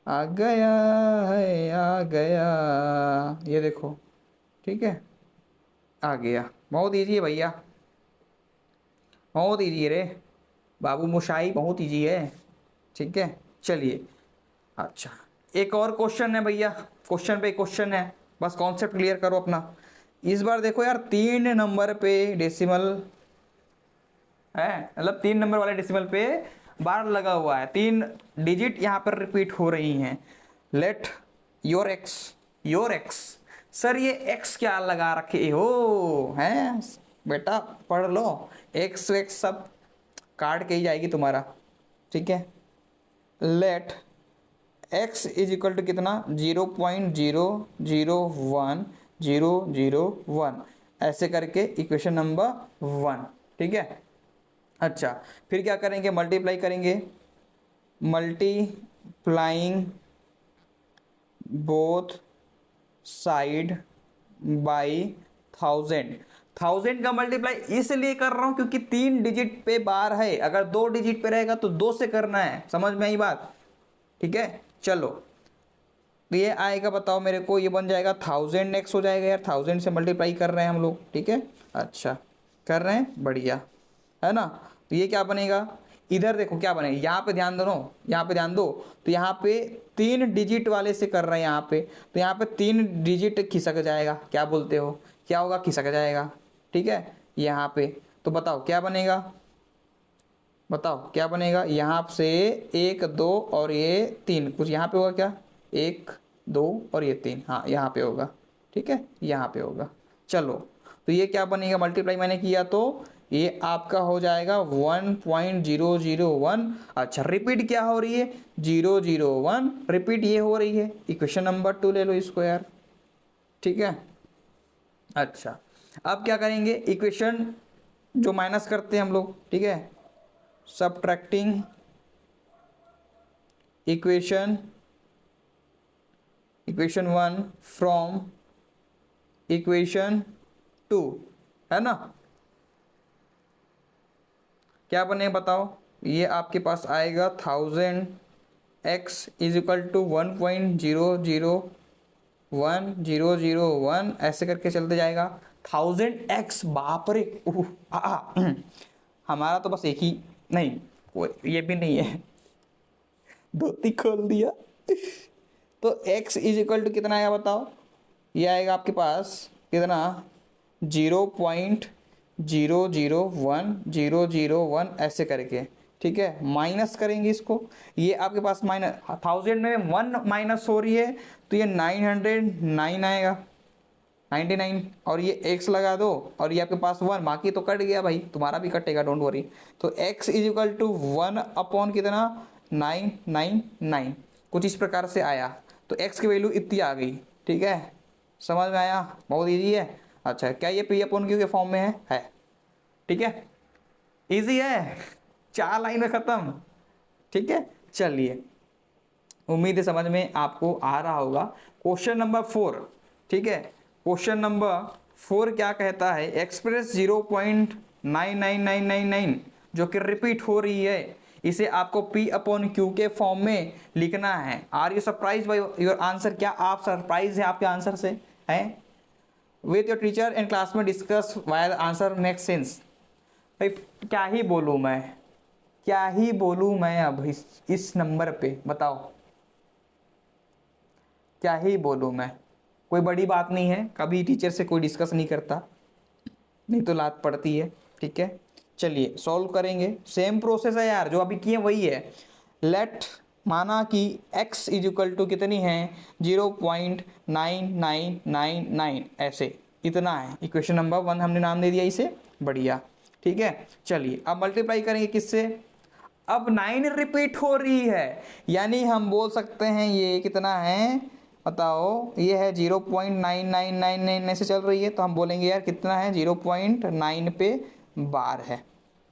आ गया है, आ गया, ये देखो। ठीक है, आ गया, बहुत इजी है भैया, बहुत इजी है रे बाबू मोशाई, बहुत इजी है। ठीक है, चलिए। अच्छा, एक और क्वेश्चन है भैया, क्वेश्चन पे क्वेश्चन है, बस कॉन्सेप्ट क्लियर करो अपना। इस बार देखो यार, 3 नंबर पे डेसिमल है, मतलब 3 नंबर वाले डेसिमल पे बार लगा हुआ है, 3 डिजिट यहाँ पर रिपीट हो रही हैं। लेट योर एक्स, सर ये एक्स क्या लगा रखे हो हैं बेटा, पढ़ लो। एक्स एक्स सब काट के ही जाएगी तुम्हारा, ठीक है। Let X is equal to कितना, 0.001001 ऐसे करके इक्वेशन नंबर 1, ठीक है। अच्छा, फिर क्या करेंगे, मल्टीप्लाई करेंगे, मल्टीप्लाइंग बोथ साइड बाई 1000 का मल्टीप्लाई इसलिए कर रहा हूं क्योंकि 3 डिजिट पे बार है, अगर 2 डिजिट पे रहेगा तो 2 से करना है, समझ में आई बात, ठीक है। चलो, तो ये आएगा, बताओ मेरे को, ये बन जाएगा 1000x हो जाएगा यार, 1000 से मल्टीप्लाई कर रहे हैं हम लोग, ठीक है। अच्छा, कर रहे हैं, बढ़िया है ना। तो ये क्या बनेगा, इधर देखो क्या बनेगा, यहाँ पे ध्यान दो, यहाँ पे ध्यान दो, तो यहाँ पे 3 डिजिट वाले से कर रहे हैं यहाँ पे, तो यहाँ पे 3 डिजिट खिसक जाएगा, क्या बोलते हो, क्या होगा, खिसक जाएगा, ठीक है। यहाँ पे तो बताओ क्या बनेगा, बताओ क्या बनेगा, यहाँ से 1 2 और ये 3, कुछ यहाँ पे होगा क्या, 1 2 और ये 3, हाँ यहाँ पे होगा, ठीक है, यहाँ पे होगा। चलो, तो ये क्या बनेगा, मल्टीप्लाई मैंने किया तो ये आपका हो जाएगा 1.001। अच्छा, रिपीट क्या हो रही है, 001 रिपीट ये हो रही है, इक्वेशन नंबर 2 ले लो इसको यार, ठीक है। अच्छा, अब क्या करेंगे, इक्वेशन जो माइनस करते हैं हम लोग, ठीक है, सबट्रैक्टिंग इक्वेशन 1 फ्रॉम इक्वेशन 2, है ना। क्या बने बताओ, ये आपके पास आएगा 1000x इज इक्वल टू 1.001001 ऐसे करके चलते जाएगा। 1000x, बाप रे, हमारा तो बस एक ही, नहीं कोई ये भी नहीं है, धोती खोल दिया। तो x इज इक्वल टू कितना आएगा बताओ, ये आएगा आपके पास कितना, 0.001001 ऐसे करके, ठीक है। माइनस करेंगे इसको, ये आपके पास माइनस 1000 में 1 माइनस हो रही है, तो ये 909 आएगा, 99, और ये x लगा दो, और ये आपके पास 1, बाकी तो कट गया भाई, तुम्हारा भी कटेगा, डोंट वरी। तो x is equal to 1 upon कितना, 999, कुछ इस प्रकार से आया। तो x की वैल्यू इतनी आ गई, ठीक है, समझ में आया, बहुत ईजी है। अच्छा, क्या ये p अपॉन क्यू के फॉर्म में है, ठीक है, इजी है, 4 लाइन में खत्म, ठीक है। चलिए, उम्मीद है समझ में आपको आ रहा होगा। क्वेश्चन नंबर 4, ठीक है, क्वेश्चन नंबर 4 क्या कहता है, एक्सप्रेस 0.99999 जो कि रिपीट हो रही है, इसे आपको P अपॉन क्यू के फॉर्म में लिखना है। Are you surprise by your answer, क्या आप सरप्राइज है आपके आंसर से, हैं। With your teacher and class में discuss why answer make sense. भाई क्या ही बोलूँ मैं, क्या ही बोलूँ मैं अब इस नंबर पे, बताओ क्या ही बोलूँ मैं। कोई बड़ी बात नहीं है, कभी टीचर से कोई डिस्कस नहीं करता, नहीं तो लात पड़ती है, ठीक है। चलिए सॉल्व करेंगे, सेम प्रोसेस है यार, जो अभी किए वही है। लेट माना कि x इज इक्वल टू कितनी है, 0.9999 ऐसे, इतना है। इक्वेशन नंबर 1 हमने नाम दे दिया इसे, बढ़िया, ठीक है। चलिए अब मल्टीप्लाई करेंगे किससे, अब 9 रिपीट हो रही है, यानी हम बोल सकते हैं ये कितना है, बताओ, ये है 0.9999 से चल रही है, तो हम बोलेंगे यार कितना है, 0.9 पे बार है,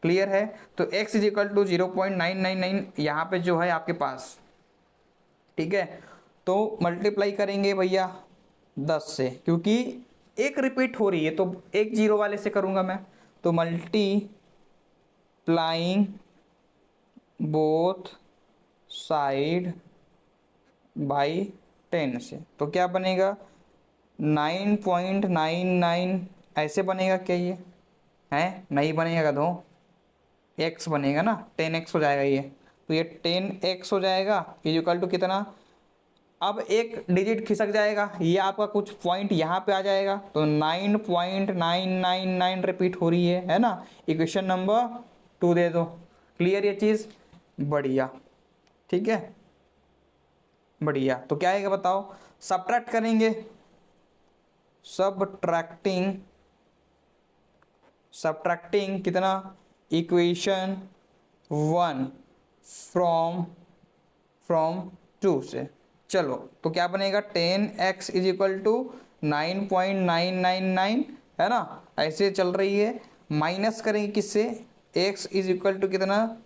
क्लियर है। तो x इज इक्वल टू 0.999 यहाँ पे जो है आपके पास, ठीक है। तो मल्टीप्लाई करेंगे भैया 10 से, क्योंकि एक रिपीट हो रही है तो एक जीरो वाले से करूँगा मैं, तो मल्टीप्लाइंग बोथ साइड बाई 10 से, तो क्या बनेगा, 9.99 ऐसे बनेगा क्या, ये है नहीं बनेगा, दो x बनेगा ना, 10x हो जाएगा ये, तो ये 10x हो जाएगा इज इक्वल टू कितना, अब एक डिजिट खिसक जाएगा, ये आपका कुछ पॉइंट यहाँ पे आ जाएगा, तो 9.999 रिपीट हो रही है ना। इक्वेशन नंबर 2 दे दो। क्लियर ये चीज़, बढ़िया, ठीक है, बढ़िया। तो क्या आएगा बताओ, सबट्रैक्ट करेंगे, सबट्रैक्टिंग कितना, इक्वेशन 1 फ्रॉम 2 से। चलो तो क्या बनेगा, 10x इज इक्वल टू 9.999 है ना, ऐसे चल रही है। माइनस करेंगे किससे, x इज इक्वल टू कितना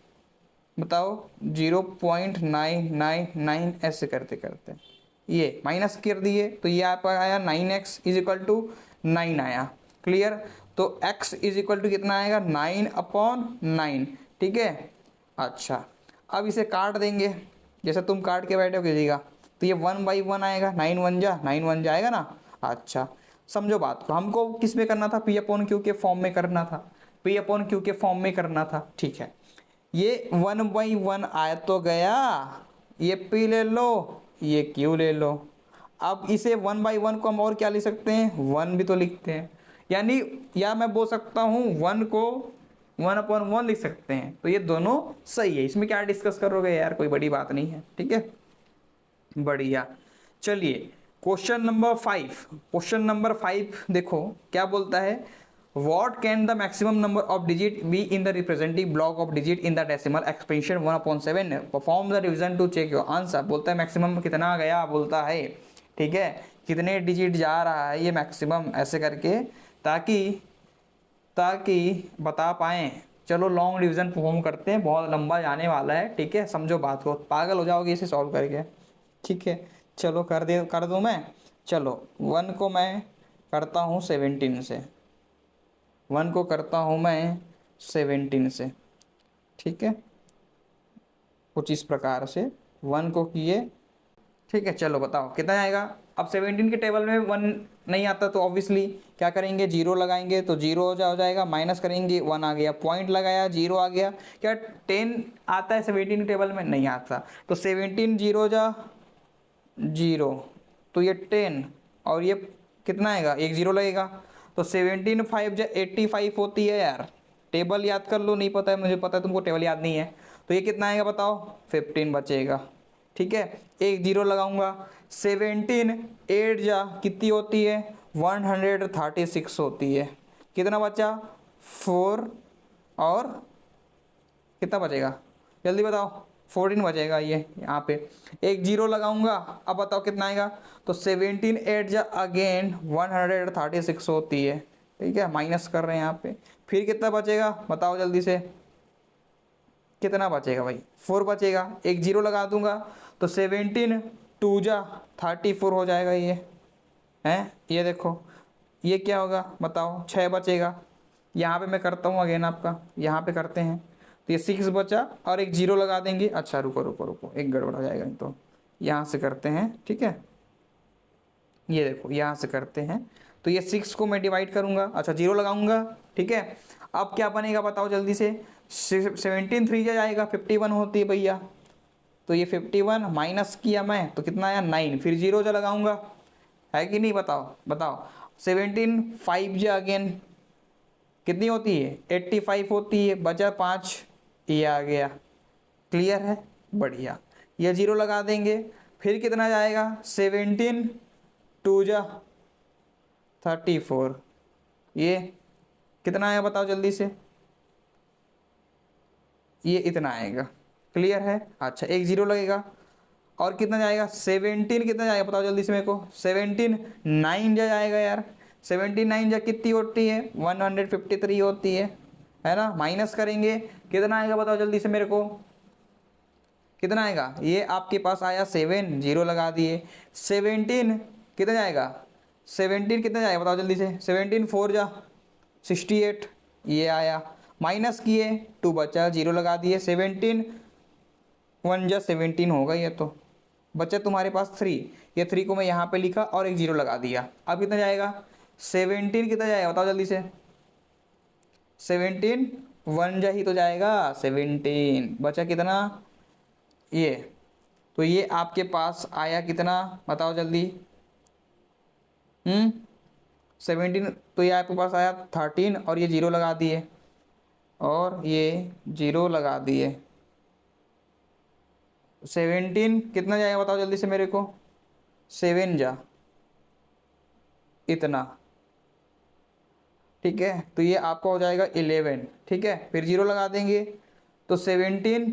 बताओ, 0.999 ऐसे करते करते ये माइनस कर दिए, तो ये आपका आया 9x इज इक्वल टू 9 आया। क्लियर, तो x इज इक्वल टू कितना आएगा, 9/9, ठीक है। अच्छा, अब इसे काट देंगे, जैसे तुम काट के बैठे हो कीजिएगा, तो ये 1/1 आएगा, 9 जाएगा ना। अच्छा, समझो बात को, हमको किस में करना था, P/Q के फॉर्म में करना था, P/Q के फॉर्म में करना था, ठीक है। ये 1/1 आया तो गया, ये P ले लो, ये Q ले लो। अब इसे 1/1 को हम और क्या लिख सकते हैं, 1 भी तो लिखते हैं, यानी या मैं बोल सकता हूँ 1 को 1/1 लिख सकते हैं, तो ये दोनों सही है, इसमें क्या डिस्कस करोगे यार, कोई बड़ी बात नहीं है, ठीक है, बढ़िया। चलिए क्वेश्चन नंबर 5 देखो क्या बोलता है, what can the maximum number of digit be in the representative block of digit in the decimal expansion 1/7, perform the division to check your answer. बोलता है मैक्सिमम कितना गया, बोलता है, ठीक है, कितने डिजिट जा रहा है ये मैक्सिमम, ऐसे करके, ताकि बता पाएँ। चलो लॉन्ग डिवीजन परफॉर्म करते हैं, बहुत लंबा जाने वाला है, ठीक है, समझो बात को, पागल हो जाओगे इसे सॉल्व करके, ठीक है। चलो कर दूँ मैं, चलो 1 को मैं करता हूँ 17 से, 1 को करता हूँ मैं 17 से, ठीक है, कुछ इस प्रकार से 1 को किए, ठीक है। चलो बताओ कितना आएगा, अब 17 के टेबल में 1 नहीं आता, तो ऑब्वियसली क्या करेंगे, 0 लगाएंगे, तो 0 हो जाएगा, माइनस करेंगे 1 आ गया, पॉइंट लगाया 0 आ गया। क्या 10 आता है 17 के टेबल में, नहीं आता, तो 17 0 0, तो ये 10 और ये कितना आएगा, एक 0 लगेगा, तो 17 5 85 होती है यार, टेबल याद कर लो, नहीं पता है मुझे, पता है तुमको टेबल याद नहीं है, तो ये कितना आएगा बताओ, 15 बचेगा, ठीक है, एक 0 लगाऊंगा, 17 8 कितनी होती है, 136 होती है, कितना बचा 4 और कितना बचेगा, जल्दी बताओ, 14 बचेगा, ये यहाँ पे एक 0 लगाऊंगा, अब बताओ कितना आएगा, तो 17 8 अगेन 136 होती है, ठीक है, माइनस कर रहे हैं यहाँ पे, फिर कितना बचेगा बताओ जल्दी से, कितना बचेगा भाई, 4 बचेगा, एक 0 लगा दूंगा, तो 17 2 34 हो जाएगा, ये है, ये देखो, ये क्या होगा बताओ, 6 बचेगा, यहाँ पे मैं करता हूँ अगेन आपका, यहाँ पे करते हैं, तो ये 6 बचा और एक 0 लगा देंगे। अच्छा रुको, एक गड़बड़ हो जाएगा, तो यहाँ से करते हैं, ठीक है, ये देखो यहाँ से करते हैं, तो ये 6 को मैं डिवाइड करूँगा, अच्छा 0 लगाऊंगा, ठीक है। अब क्या बनेगा बताओ जल्दी से, 17 3 जाएगा, 51 होती है भैया, तो ये 51 माइनस किया मैं, तो कितना आया 9, फिर 0 लगाऊंगा, है कि नहीं, बताओ 17 5 अगेन कितनी होती है, 85 होती है, बचा 5, ये आ गया, क्लियर है, बढ़िया, ये 0 लगा देंगे, फिर कितना जाएगा, 17 2 34, ये कितना आया बताओ जल्दी से, ये इतना आएगा, क्लियर है। अच्छा एक 0 लगेगा और कितना जाएगा, 17 कितना जाएगा बताओ जल्दी से मेरे को, 17 9 जाएगा यार, 17 9 कितनी होती है, 153 होती है ना, माइनस करेंगे कितना आएगा बताओ जल्दी से मेरे को, कितना आएगा, ये आपके पास आया 7, 0 लगा दिए, 17 कितना जाएगा, 17 कितना जाएगा बताओ जल्दी से, 17 4 68, ये आया, माइनस किए 2 बचा, 0 लगा दिए, 17 1 17 होगा, ये तो बचा तुम्हारे पास 3, ये 3 को मैं यहाँ पे लिखा और एक 0 लगा दिया, अब कितना जाएगा, 17 कितना जाएगा बताओ जल्दी से, 17 1 ही तो जाएगा, 17 बचा कितना ये, तो ये आपके पास आया कितना बताओ जल्दी। 17, तो ये आपके पास आया 13 और ये 0 लगा दिए और ये 0 लगा दिए। 17 कितना जाएगा बताओ जल्दी से मेरे को। 7 जा इतना, ठीक है। तो ये आपका हो जाएगा 11, ठीक है। फिर 0 लगा देंगे तो 17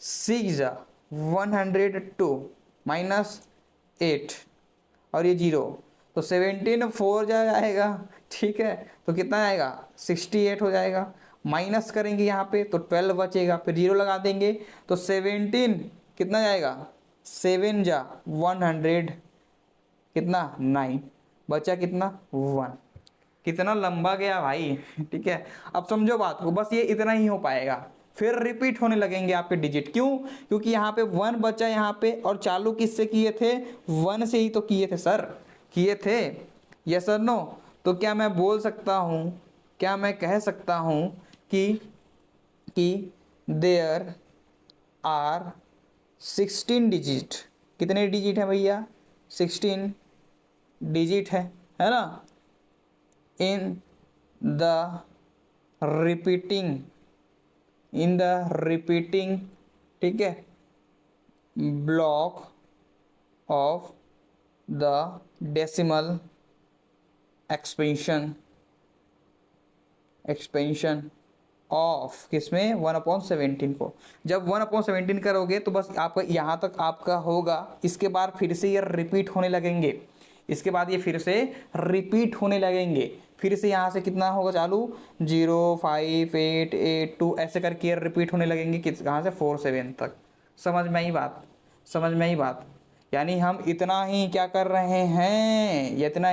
6 जा 102 माइनस 8 और ये 0, तो 17 4 जाएगा, ठीक है। तो कितना आएगा 68 हो जाएगा। माइनस करेंगे यहाँ पे तो 12 बचेगा, फिर 0 लगा देंगे तो 17 कितना जाएगा 7 जा 100 कितना 9, बचा कितना 1। कितना लंबा गया भाई, ठीक है। अब समझो बात को, बस ये इतना ही हो पाएगा, फिर रिपीट होने लगेंगे आपके डिजिट। क्यों? क्योंकि यहाँ पे 1 बचा यहाँ पे, और चालू किससे किए थे 1 से ही तो किए थे सर, किए थे, यस सर नो। तो क्या मैं बोल सकता हूँ, क्या मैं कह सकता हूँ कि देयर आर 16 डिजिट, कितने डिजिट है भैया 16 डिजिट है ना, इन द रिपीटिंग, ठीक है, block of the decimal expansion of किसमें 1/17 को। जब 1/17 करोगे तो बस आपका यहाँ तक आपका होगा, इसके बाद फिर से ये रिपीट होने लगेंगे, इसके बाद ये फिर से रिपीट होने लगेंगे, फिर से यहाँ से कितना होगा चालू 0 5 8 8 2 ऐसे करके ये रिपीट होने लगेंगे, कहाँ से 4 7 तक। समझ में आई बात, समझ में आई बात। यानी हम इतना ही क्या कर रहे हैं, इतना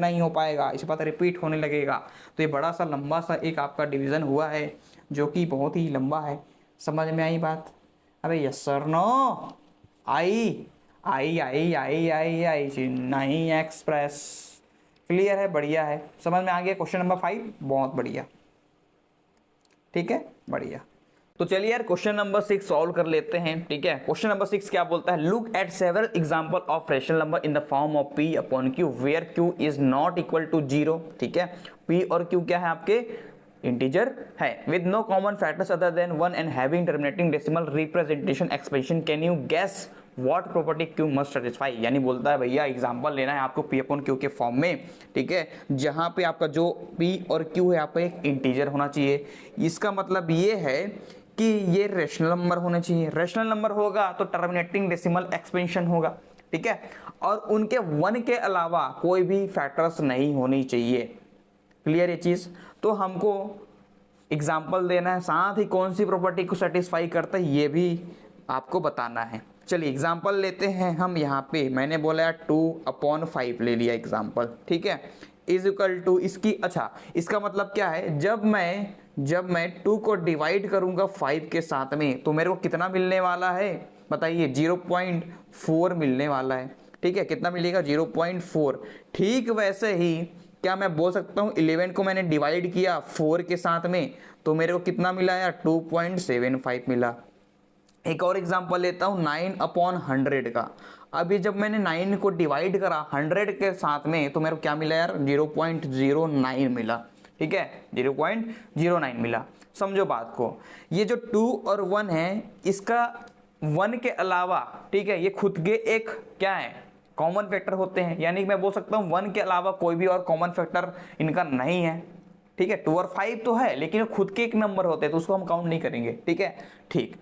ही हो पाएगा, इसके बाद रिपीट होने लगेगा। तो ये बड़ा सा लंबा सा एक आपका डिवीज़न हुआ है जो कि बहुत ही लंबा है। समझ में आई बात। अबे यस सर नो, आई नहीं एक्सप्रेस, क्लियर है, बढ़िया है, समझ में आ गया। क्वेश्चन नंबर 5 बहुत बढ़िया, ठीक है, बढ़िया। तो चलिए यार क्वेश्चन नंबर 6 सॉल्व कर लेते हैं, ठीक है। क्वेश्चन नंबर 6 क्या बोलता है, look at several example of rational number in the form of p upon q where q is not equal to 0, ठीक है। p और q क्या है आपके इंटीजर है, with no common factors other than 1 and having terminating decimal representation expression, can you guess what property q must satisfy. यानी बोलता है भैया एग्जांपल लेना है आपको p अपॉन q के फॉर्म में, ठीक है, जहां पे आपका जो p और q है आपका एक इंटीजर होना चाहिए। इसका मतलब ये है कि ये रेशनल नंबर होने चाहिए, रेशनल नंबर होगा तो टर्मिनेटिंग डेसिमल एक्सपेंशन होगा, ठीक है, और उनके 1 के अलावा कोई भी फैक्टर्स नहीं होनी चाहिए। क्लियर ये चीज। तो हमको एग्जांपल देना है, साथ ही कौन सी प्रॉपर्टी को सेटिस्फाई करता है ये भी आपको बताना है। चलिए एग्जांपल लेते हैं हम। यहाँ पे मैंने बोला 2/5 ले लिया एग्जांपल, ठीक है, इज इक्वल टू इसकी, अच्छा इसका मतलब क्या है, जब मैं 2 को डिवाइड करूंगा 5 के साथ में तो मेरे को कितना मिलने वाला है बताइए, 0.4 मिलने वाला है, ठीक है। कितना मिलेगा 0.4। ठीक वैसे ही क्या मैं बोल सकता हूँ 11 को मैंने डिवाइड किया 4 के साथ में तो मेरे को कितना मिला यार 2.75 मिला। एक और एग्जांपल लेता हूँ 9/100 का। अभी जब मैंने 9 को डिवाइड करा 100 के साथ में तो मेरे को क्या मिला यार 0.09 मिला, ठीक है, 0.09 मिला। समझो बात को, ये जो 2 और 1 है इसका 1 के अलावा, ठीक है, ये खुद के एक क्या है कॉमन फैक्टर होते हैं, यानी मैं बोल सकता हूँ 1 के अलावा कोई भी और कॉमन फैक्टर इनका नहीं है, ठीक है। 2 और 5 तो है लेकिन खुद के एक नंबर होते हैं तो उसको हम काउंट नहीं करेंगे, ठीक है, ठीक।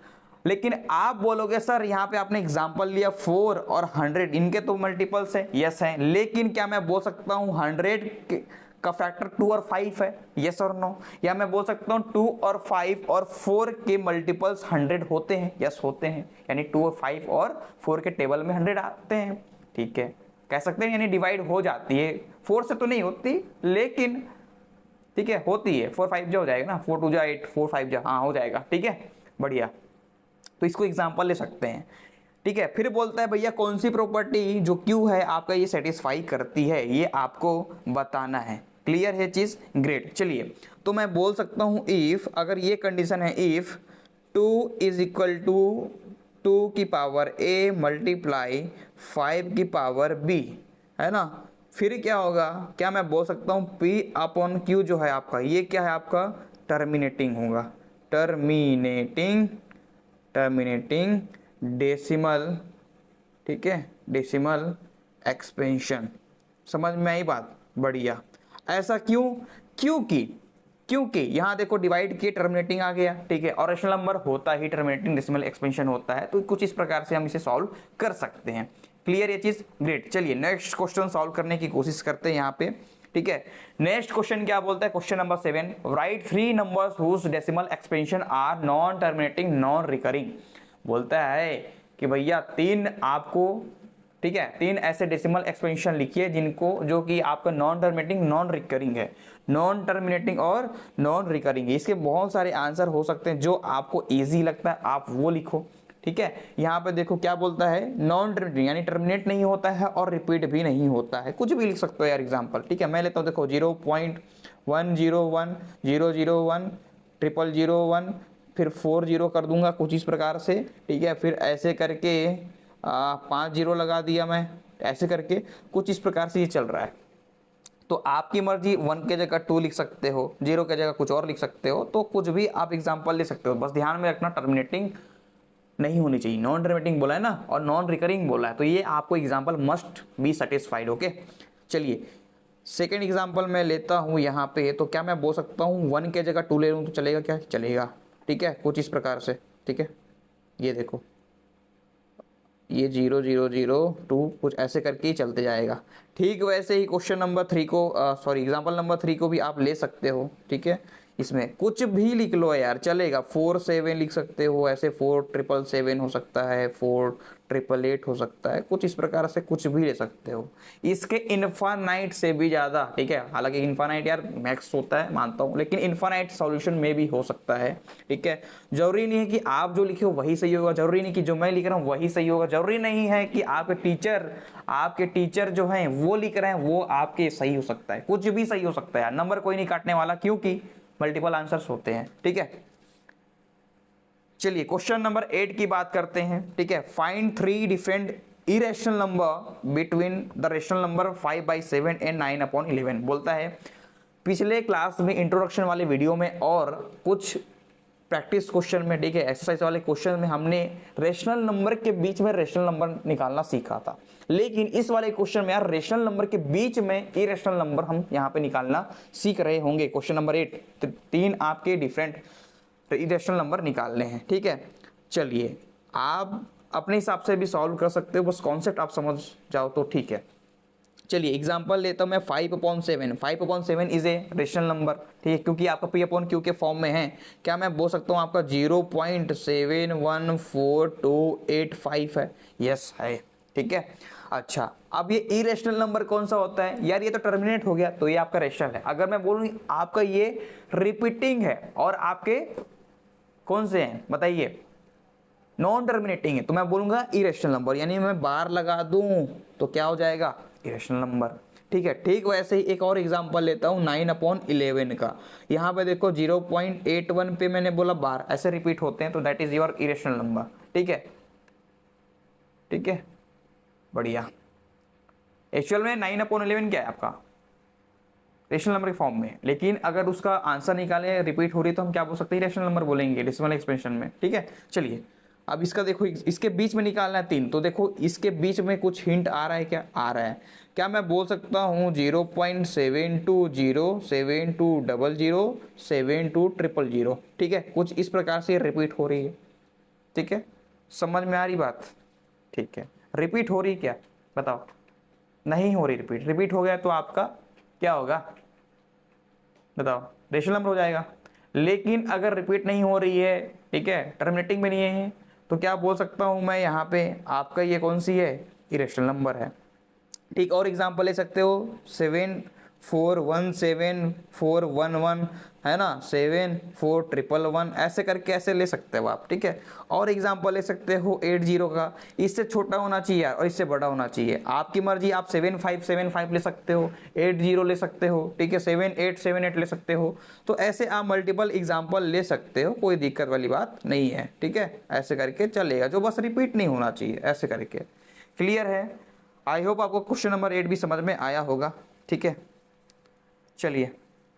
लेकिन आप बोलोगे सर यहाँ पे आपने एग्जांपल लिया 4 और 100 इनके तो मल्टीपल्स है, यस है, लेकिन क्या मैं बोल सकता हूँ 100 का फैक्टर 2 और 5 है, यस और नो। या मैं बोल सकता हूँ 2 और 5 और 4 के मल्टीपल्स 100 होते हैं, यस होते हैं, यानी 2 और 5 और 4 के टेबल में 100 आते हैं, ठीक है, कह सकते हैं, यानी डिवाइड हो जाती है, 4 से तो नहीं होती लेकिन ठीक है होती है, 4 5 जो हो जाएगा ना, 4 2 जा 8 4 5 जा, हाँ हो जाएगा, ठीक है, बढ़िया। तो इसको एग्जांपल ले सकते हैं, ठीक है। फिर बोलता है भैया कौन सी प्रॉपर्टी जो क्यू है आपका ये सेटिस्फाई करती है, ये आपको बताना है। क्लियर है चीज, ग्रेट। चलिए तो मैं बोल सकता हूं इफ, अगर ये कंडीशन है इफ 2 इज इक्वल टू 2 की पावर a मल्टीप्लाई 5 की पावर b, है ना। फिर क्या होगा, क्या मैं बोल सकता हूँ p अपॉन q जो है आपका, ये क्या है आपका टर्मिनेटिंग होगा, टर्मिनेटिंग डेसिमल, ठीक है, डेसिमल एक्सपेंशन। समझ में आई बात, बढ़िया। ऐसा क्यों, क्योंकि यहाँ देखो डिवाइड किए टर्मिनेटिंग आ गया, ठीक है, और रेशनल नंबर होता ही टर्मिनेटिंग डेसिमल एक्सपेंशन होता है, तो कुछ इस प्रकार से हम इसे सॉल्व कर सकते हैं। क्लियर ये चीज, ग्रेट। चलिए नेक्स्ट क्वेश्चन सॉल्व करने की कोशिश करते हैं यहाँ पे, ठीक है। नेक्स्ट क्वेश्चन क्या बोलता है, question number 7, write 3 numbers whose decimal expansion are non terminating non recurring. बोलता है कि भैया 3 आपको, ठीक है, 3 ऐसे डेसिमल एक्सपेंशन लिखिए जिनको, जो कि आपका नॉन टर्मिनेटिंग नॉन रिकरिंग है, नॉन टर्मिनेटिंग और नॉन रिकरिंग है। इसके बहुत सारे आंसर हो सकते हैं, जो आपको इजी लगता है आप वो लिखो, ठीक है। यहाँ पे देखो क्या बोलता है, नॉन टर्मिनेटिंग यानी टर्मिनेट नहीं होता है और रिपीट भी नहीं होता है, कुछ भी लिख सकते हो यार एग्जाम्पल, ठीक है। मैं लेता हूँ, देखो 0.101 001 001, फिर 40 कर दूंगा कुछ इस प्रकार से, ठीक है। फिर ऐसे करके 5 0 लगा दिया मैं, ऐसे करके कुछ इस प्रकार से ये चल रहा है। तो आपकी मर्जी, 1 के जगह 2 लिख सकते हो, 0 के जगह कुछ और लिख सकते हो, तो कुछ भी आप एग्जाम्पल ले सकते हो। बस ध्यान में रखना टर्मिनेटिंग नहीं होनी चाहिए, नॉन टर्मिनेटिंग बोला है ना और नॉन रिकरिंग बोला है, तो ये आपको example must be satisfied. Okay, चलिए सेकेंड एग्जाम्पल मैं लेता हूँ यहाँ पे। तो क्या मैं बोल सकता हूँ 1 के जगह 2 ले लूँ तो चलेगा, क्या चलेगा, ठीक है, कुछ इस प्रकार से, ठीक है। ये देखो ये 0 0 0 2 कुछ ऐसे करके ही चलते जाएगा। ठीक वैसे ही क्वेश्चन नंबर 3 को, सॉरी एग्जाम्पल नंबर 3 को भी आप ले सकते हो, ठीक है। इसमें कुछ भी लिख लो यार चलेगा, 4 7 लिख सकते हो, ऐसे 4 7 7 हो सकता है, 4 8 8 हो सकता है, कुछ इस प्रकार से कुछ भी ले सकते हो। इसके इन्फानाइट से भी ज़्यादा, ठीक है, हालांकि इन्फानाइट यार मैक्स होता है मानता हूँ, लेकिन इन्फानाइट सॉल्यूशन में भी हो सकता है, ठीक है। जरूरी नहीं है कि आप जो लिखे हो वही सही होगा, जरूरी नहीं कि जो मैं लिख रहा हूँ वही सही होगा, जरूरी नहीं है कि आपके टीचर जो हैं वो लिख रहे हैं वो आपके सही हो सकता है, कुछ भी सही हो सकता है यार, नंबर कोई नहीं काटने वाला, क्योंकि मल्टीपल आंसर्स होते हैं, ठीक है। चलिए क्वेश्चन नंबर 8 की बात करते हैं, ठीक है। Find 3 different irrational number between the rational number 5/7 and 9/11। बोलता है पिछले क्लास में इंट्रोडक्शन वाले वीडियो में और कुछ प्रैक्टिस क्वेश्चन में, ठीक है, एक्सरसाइज वाले क्वेश्चन में हमने रेशनल नंबर के बीच में रेशनल नंबर निकालना सीखा था, लेकिन इस वाले क्वेश्चन में यार रेशनल नंबर के बीच में इरेशनल नंबर हम यहाँ पे निकालना सीख रहे होंगे। क्वेश्चन नंबर 8, 3 आपके डिफरेंट इरेशनल नंबर निकालने हैं, ठीक है। चलिए आप अपने हिसाब से भी सॉल्व कर सकते हो, बस कॉन्सेप्ट आप समझ जाओ तो ठीक है। चलिए एग्जांपल लेता हूं मैं 5/7। 5/7 इज ए रेशनल नंबर, ठीक है, क्योंकि आपका P/Q के फॉर्म में है। क्या मैं बोल सकता हूं आपका 0.71428 है, यस है, ठीक है। अच्छा अब ये इरेशनल नंबर कौन सा होता है यार, ये तो टर्मिनेट हो गया, तो ये आपका रेशनल है। अगर मैं बोलूँ आपका ये रिपीटिंग है और आपके कौन से हैं बताइए, नॉन टर्मिनेटिंग है, तो मैं बोलूंगा इरेशनल नंबर, यानी मैं बार लगा दूं तो क्या हो जाएगा, इरेशनल नंबर, ठीक है। ठीक वैसे ही एक और एग्जांपल लेता हूं 9/11 का। यहाँ पे देखो 0.81 पे मैंने बोला बार, ऐसे रिपीट होते हैं, तो that is your irrational number, ठीक है, ठीक है, बढ़िया। एक्चुअल में 9/11 क्या है आपका, रेशनल नंबर के फॉर्म में, लेकिन अगर उसका आंसर निकाले रिपीट हो रही तो हम क्या बोल सकते हैं, रेशनल नंबर बोलेंगे डेसिमल एक्सपेंशन में, ठीक है। चलिए अब इसका देखो, इसके बीच में निकालना है 3, तो देखो इसके बीच में कुछ हिंट आ रहा है, क्या आ रहा है, क्या मैं बोल सकता हूँ 0.72072007200, ठीक है, कुछ इस प्रकार से रिपीट हो रही है, ठीक है, समझ में आ रही बात, ठीक है। रिपीट हो रही क्या बताओ, नहीं हो रही रिपीट, रिपीट हो गया तो आपका क्या होगा बताओ, रेशनल नंबर हो जाएगा। लेकिन अगर रिपीट नहीं हो रही है, ठीक है, टर्मिनेटिंग में नहीं है, तो क्या बोल सकता हूं मैं यहाँ पे आपका ये कौन सी है, इरेशनल नंबर है, ठीक। और एग्जांपल ले सकते हो 417411 है ना, 7411 ऐसे करके ऐसे ले सकते हो आप, ठीक है। और एग्जांपल ले सकते हो 80 का, इससे छोटा होना चाहिए और इससे बड़ा होना चाहिए, आपकी मर्जी। आप 7575 ले सकते हो, 80 ले सकते हो, ठीक है, 7878 ले सकते हो। तो ऐसे आप मल्टीपल एग्जाम्पल ले सकते हो, कोई दिक्कत वाली बात नहीं है, ठीक है। ऐसे करके चलेगा, जो बस रिपीट नहीं होना चाहिए, ऐसे करके। क्लियर है? आई होप आपको क्वेश्चन नंबर 8 भी समझ में आया होगा, ठीक है। चलिए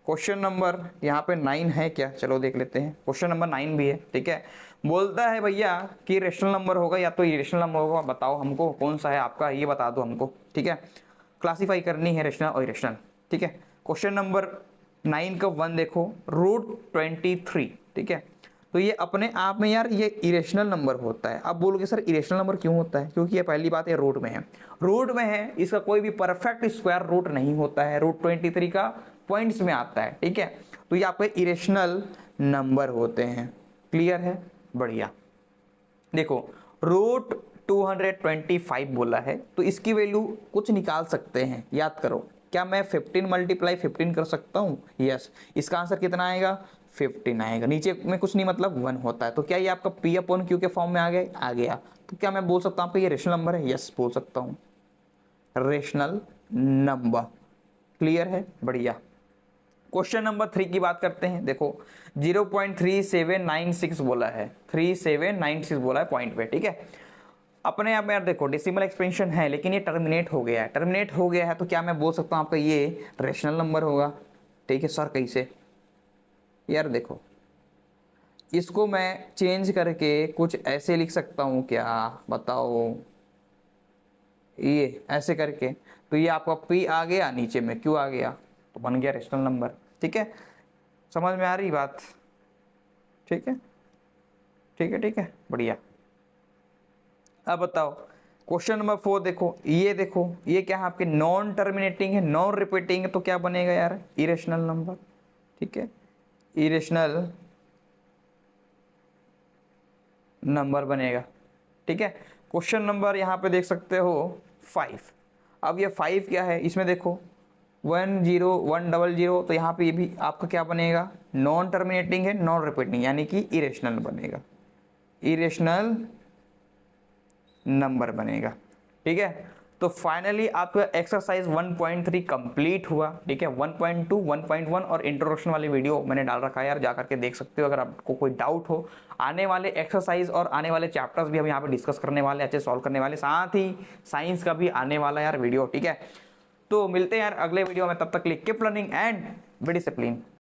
क्वेश्चन नंबर यहाँ पे 9 है क्या, चलो देख लेते हैं। क्वेश्चन नंबर 9 भी है, ठीक है। बोलता है भैया कि रेशनल नंबर होगा या तो इरेशनल नंबर होगा, बताओ हमको कौन सा है आपका, ये बता दो हमको, ठीक है। क्लासीफाई करनी है रेशनल और इरेशनल, ठीक है। क्वेश्चन नंबर 9 का 1 देखो, √23, ठीक है। तो ये अपने आप में यार ये इरेशनल नंबर होता है। अब बोलोगे सर इरेशनल नंबर क्यों होता है, क्योंकि ये पहली बात है रूट में है, रूट में है, इसका कोई भी परफेक्ट स्क्वायर रूट नहीं होता है, √23 का पॉइंट्स में आता है, ठीक है। तो ये आपके इरेशनल नंबर होते हैं। क्लियर है? बढ़िया। देखो √225 बोला है, तो इसकी वैल्यू कुछ निकाल सकते हैं, याद करो। क्या मैं 15 × 15 कर सकता हूँ? यस। इसका आंसर कितना आएगा? 15 आएगा। नीचे में कुछ नहीं, मतलब 1 होता है। तो क्या ये आपका P/Q के फॉर्म में आ गया? आ गया। तो क्या मैं बोल सकता हूँ आपका ये रेशनल नंबर है? यस, बोल सकता हूँ रेशनल नंबर। क्लियर है? बढ़िया। क्वेश्चन नंबर 3 की बात करते हैं। देखो 0.3796 बोला है, 3796 बोला है पॉइंट पे, ठीक है। अपने आप में यार देखो डेसिमल एक्सपेंशन है, लेकिन ये टर्मिनेट हो गया है, टर्मिनेट हो गया है, तो क्या मैं बोल सकता हूँ आपका ये रेशनल नंबर होगा? ठीक है सर, कैसे? यार देखो इसको मैं चेंज करके कुछ ऐसे लिख सकता हूँ क्या, बताओ? ये ऐसे करके, तो ये आपका P आ गया, नीचे में Q आ गया, तो बन गया रेशनल नंबर, ठीक है। समझ में आ रही बात? ठीक है, ठीक है, ठीक है, बढ़िया। अब बताओ क्वेश्चन नंबर 4 देखो, ये क्या है आपके नॉन टर्मिनेटिंग है, नॉन रिपीटिंग है, तो क्या बनेगा यार? इरेशनल नंबर, ठीक है, इरेशनल नंबर बनेगा, ठीक है। क्वेश्चन नंबर यहाँ पे देख सकते हो 5। अब ये 5 क्या है, इसमें देखो 10100, तो यहाँ पे ये भी आपका क्या बनेगा? नॉन टर्मिनेटिंग है, नॉन रिपीटिंग, यानी कि इरेशनल बनेगा, इरेशनल नंबर बनेगा, ठीक है। तो फाइनली आपका एक्सरसाइज 1.3 कंप्लीट हुआ, ठीक है। 1.2, 1.1 और इंट्रोडक्शन वाली वीडियो मैंने डाल रखा है यार, जा करके देख सकते हो अगर आपको कोई डाउट हो। आने वाले एक्सरसाइज और आने वाले चैप्टर्स भी हम यहाँ पे डिस्कस करने वाले, अच्छे सॉल्व करने वाले, साथ ही साइंस का भी आने वाला यार वीडियो, ठीक है। तो मिलते हैं यार अगले वीडियो में, तब तक के लिए keep learning and be discipline.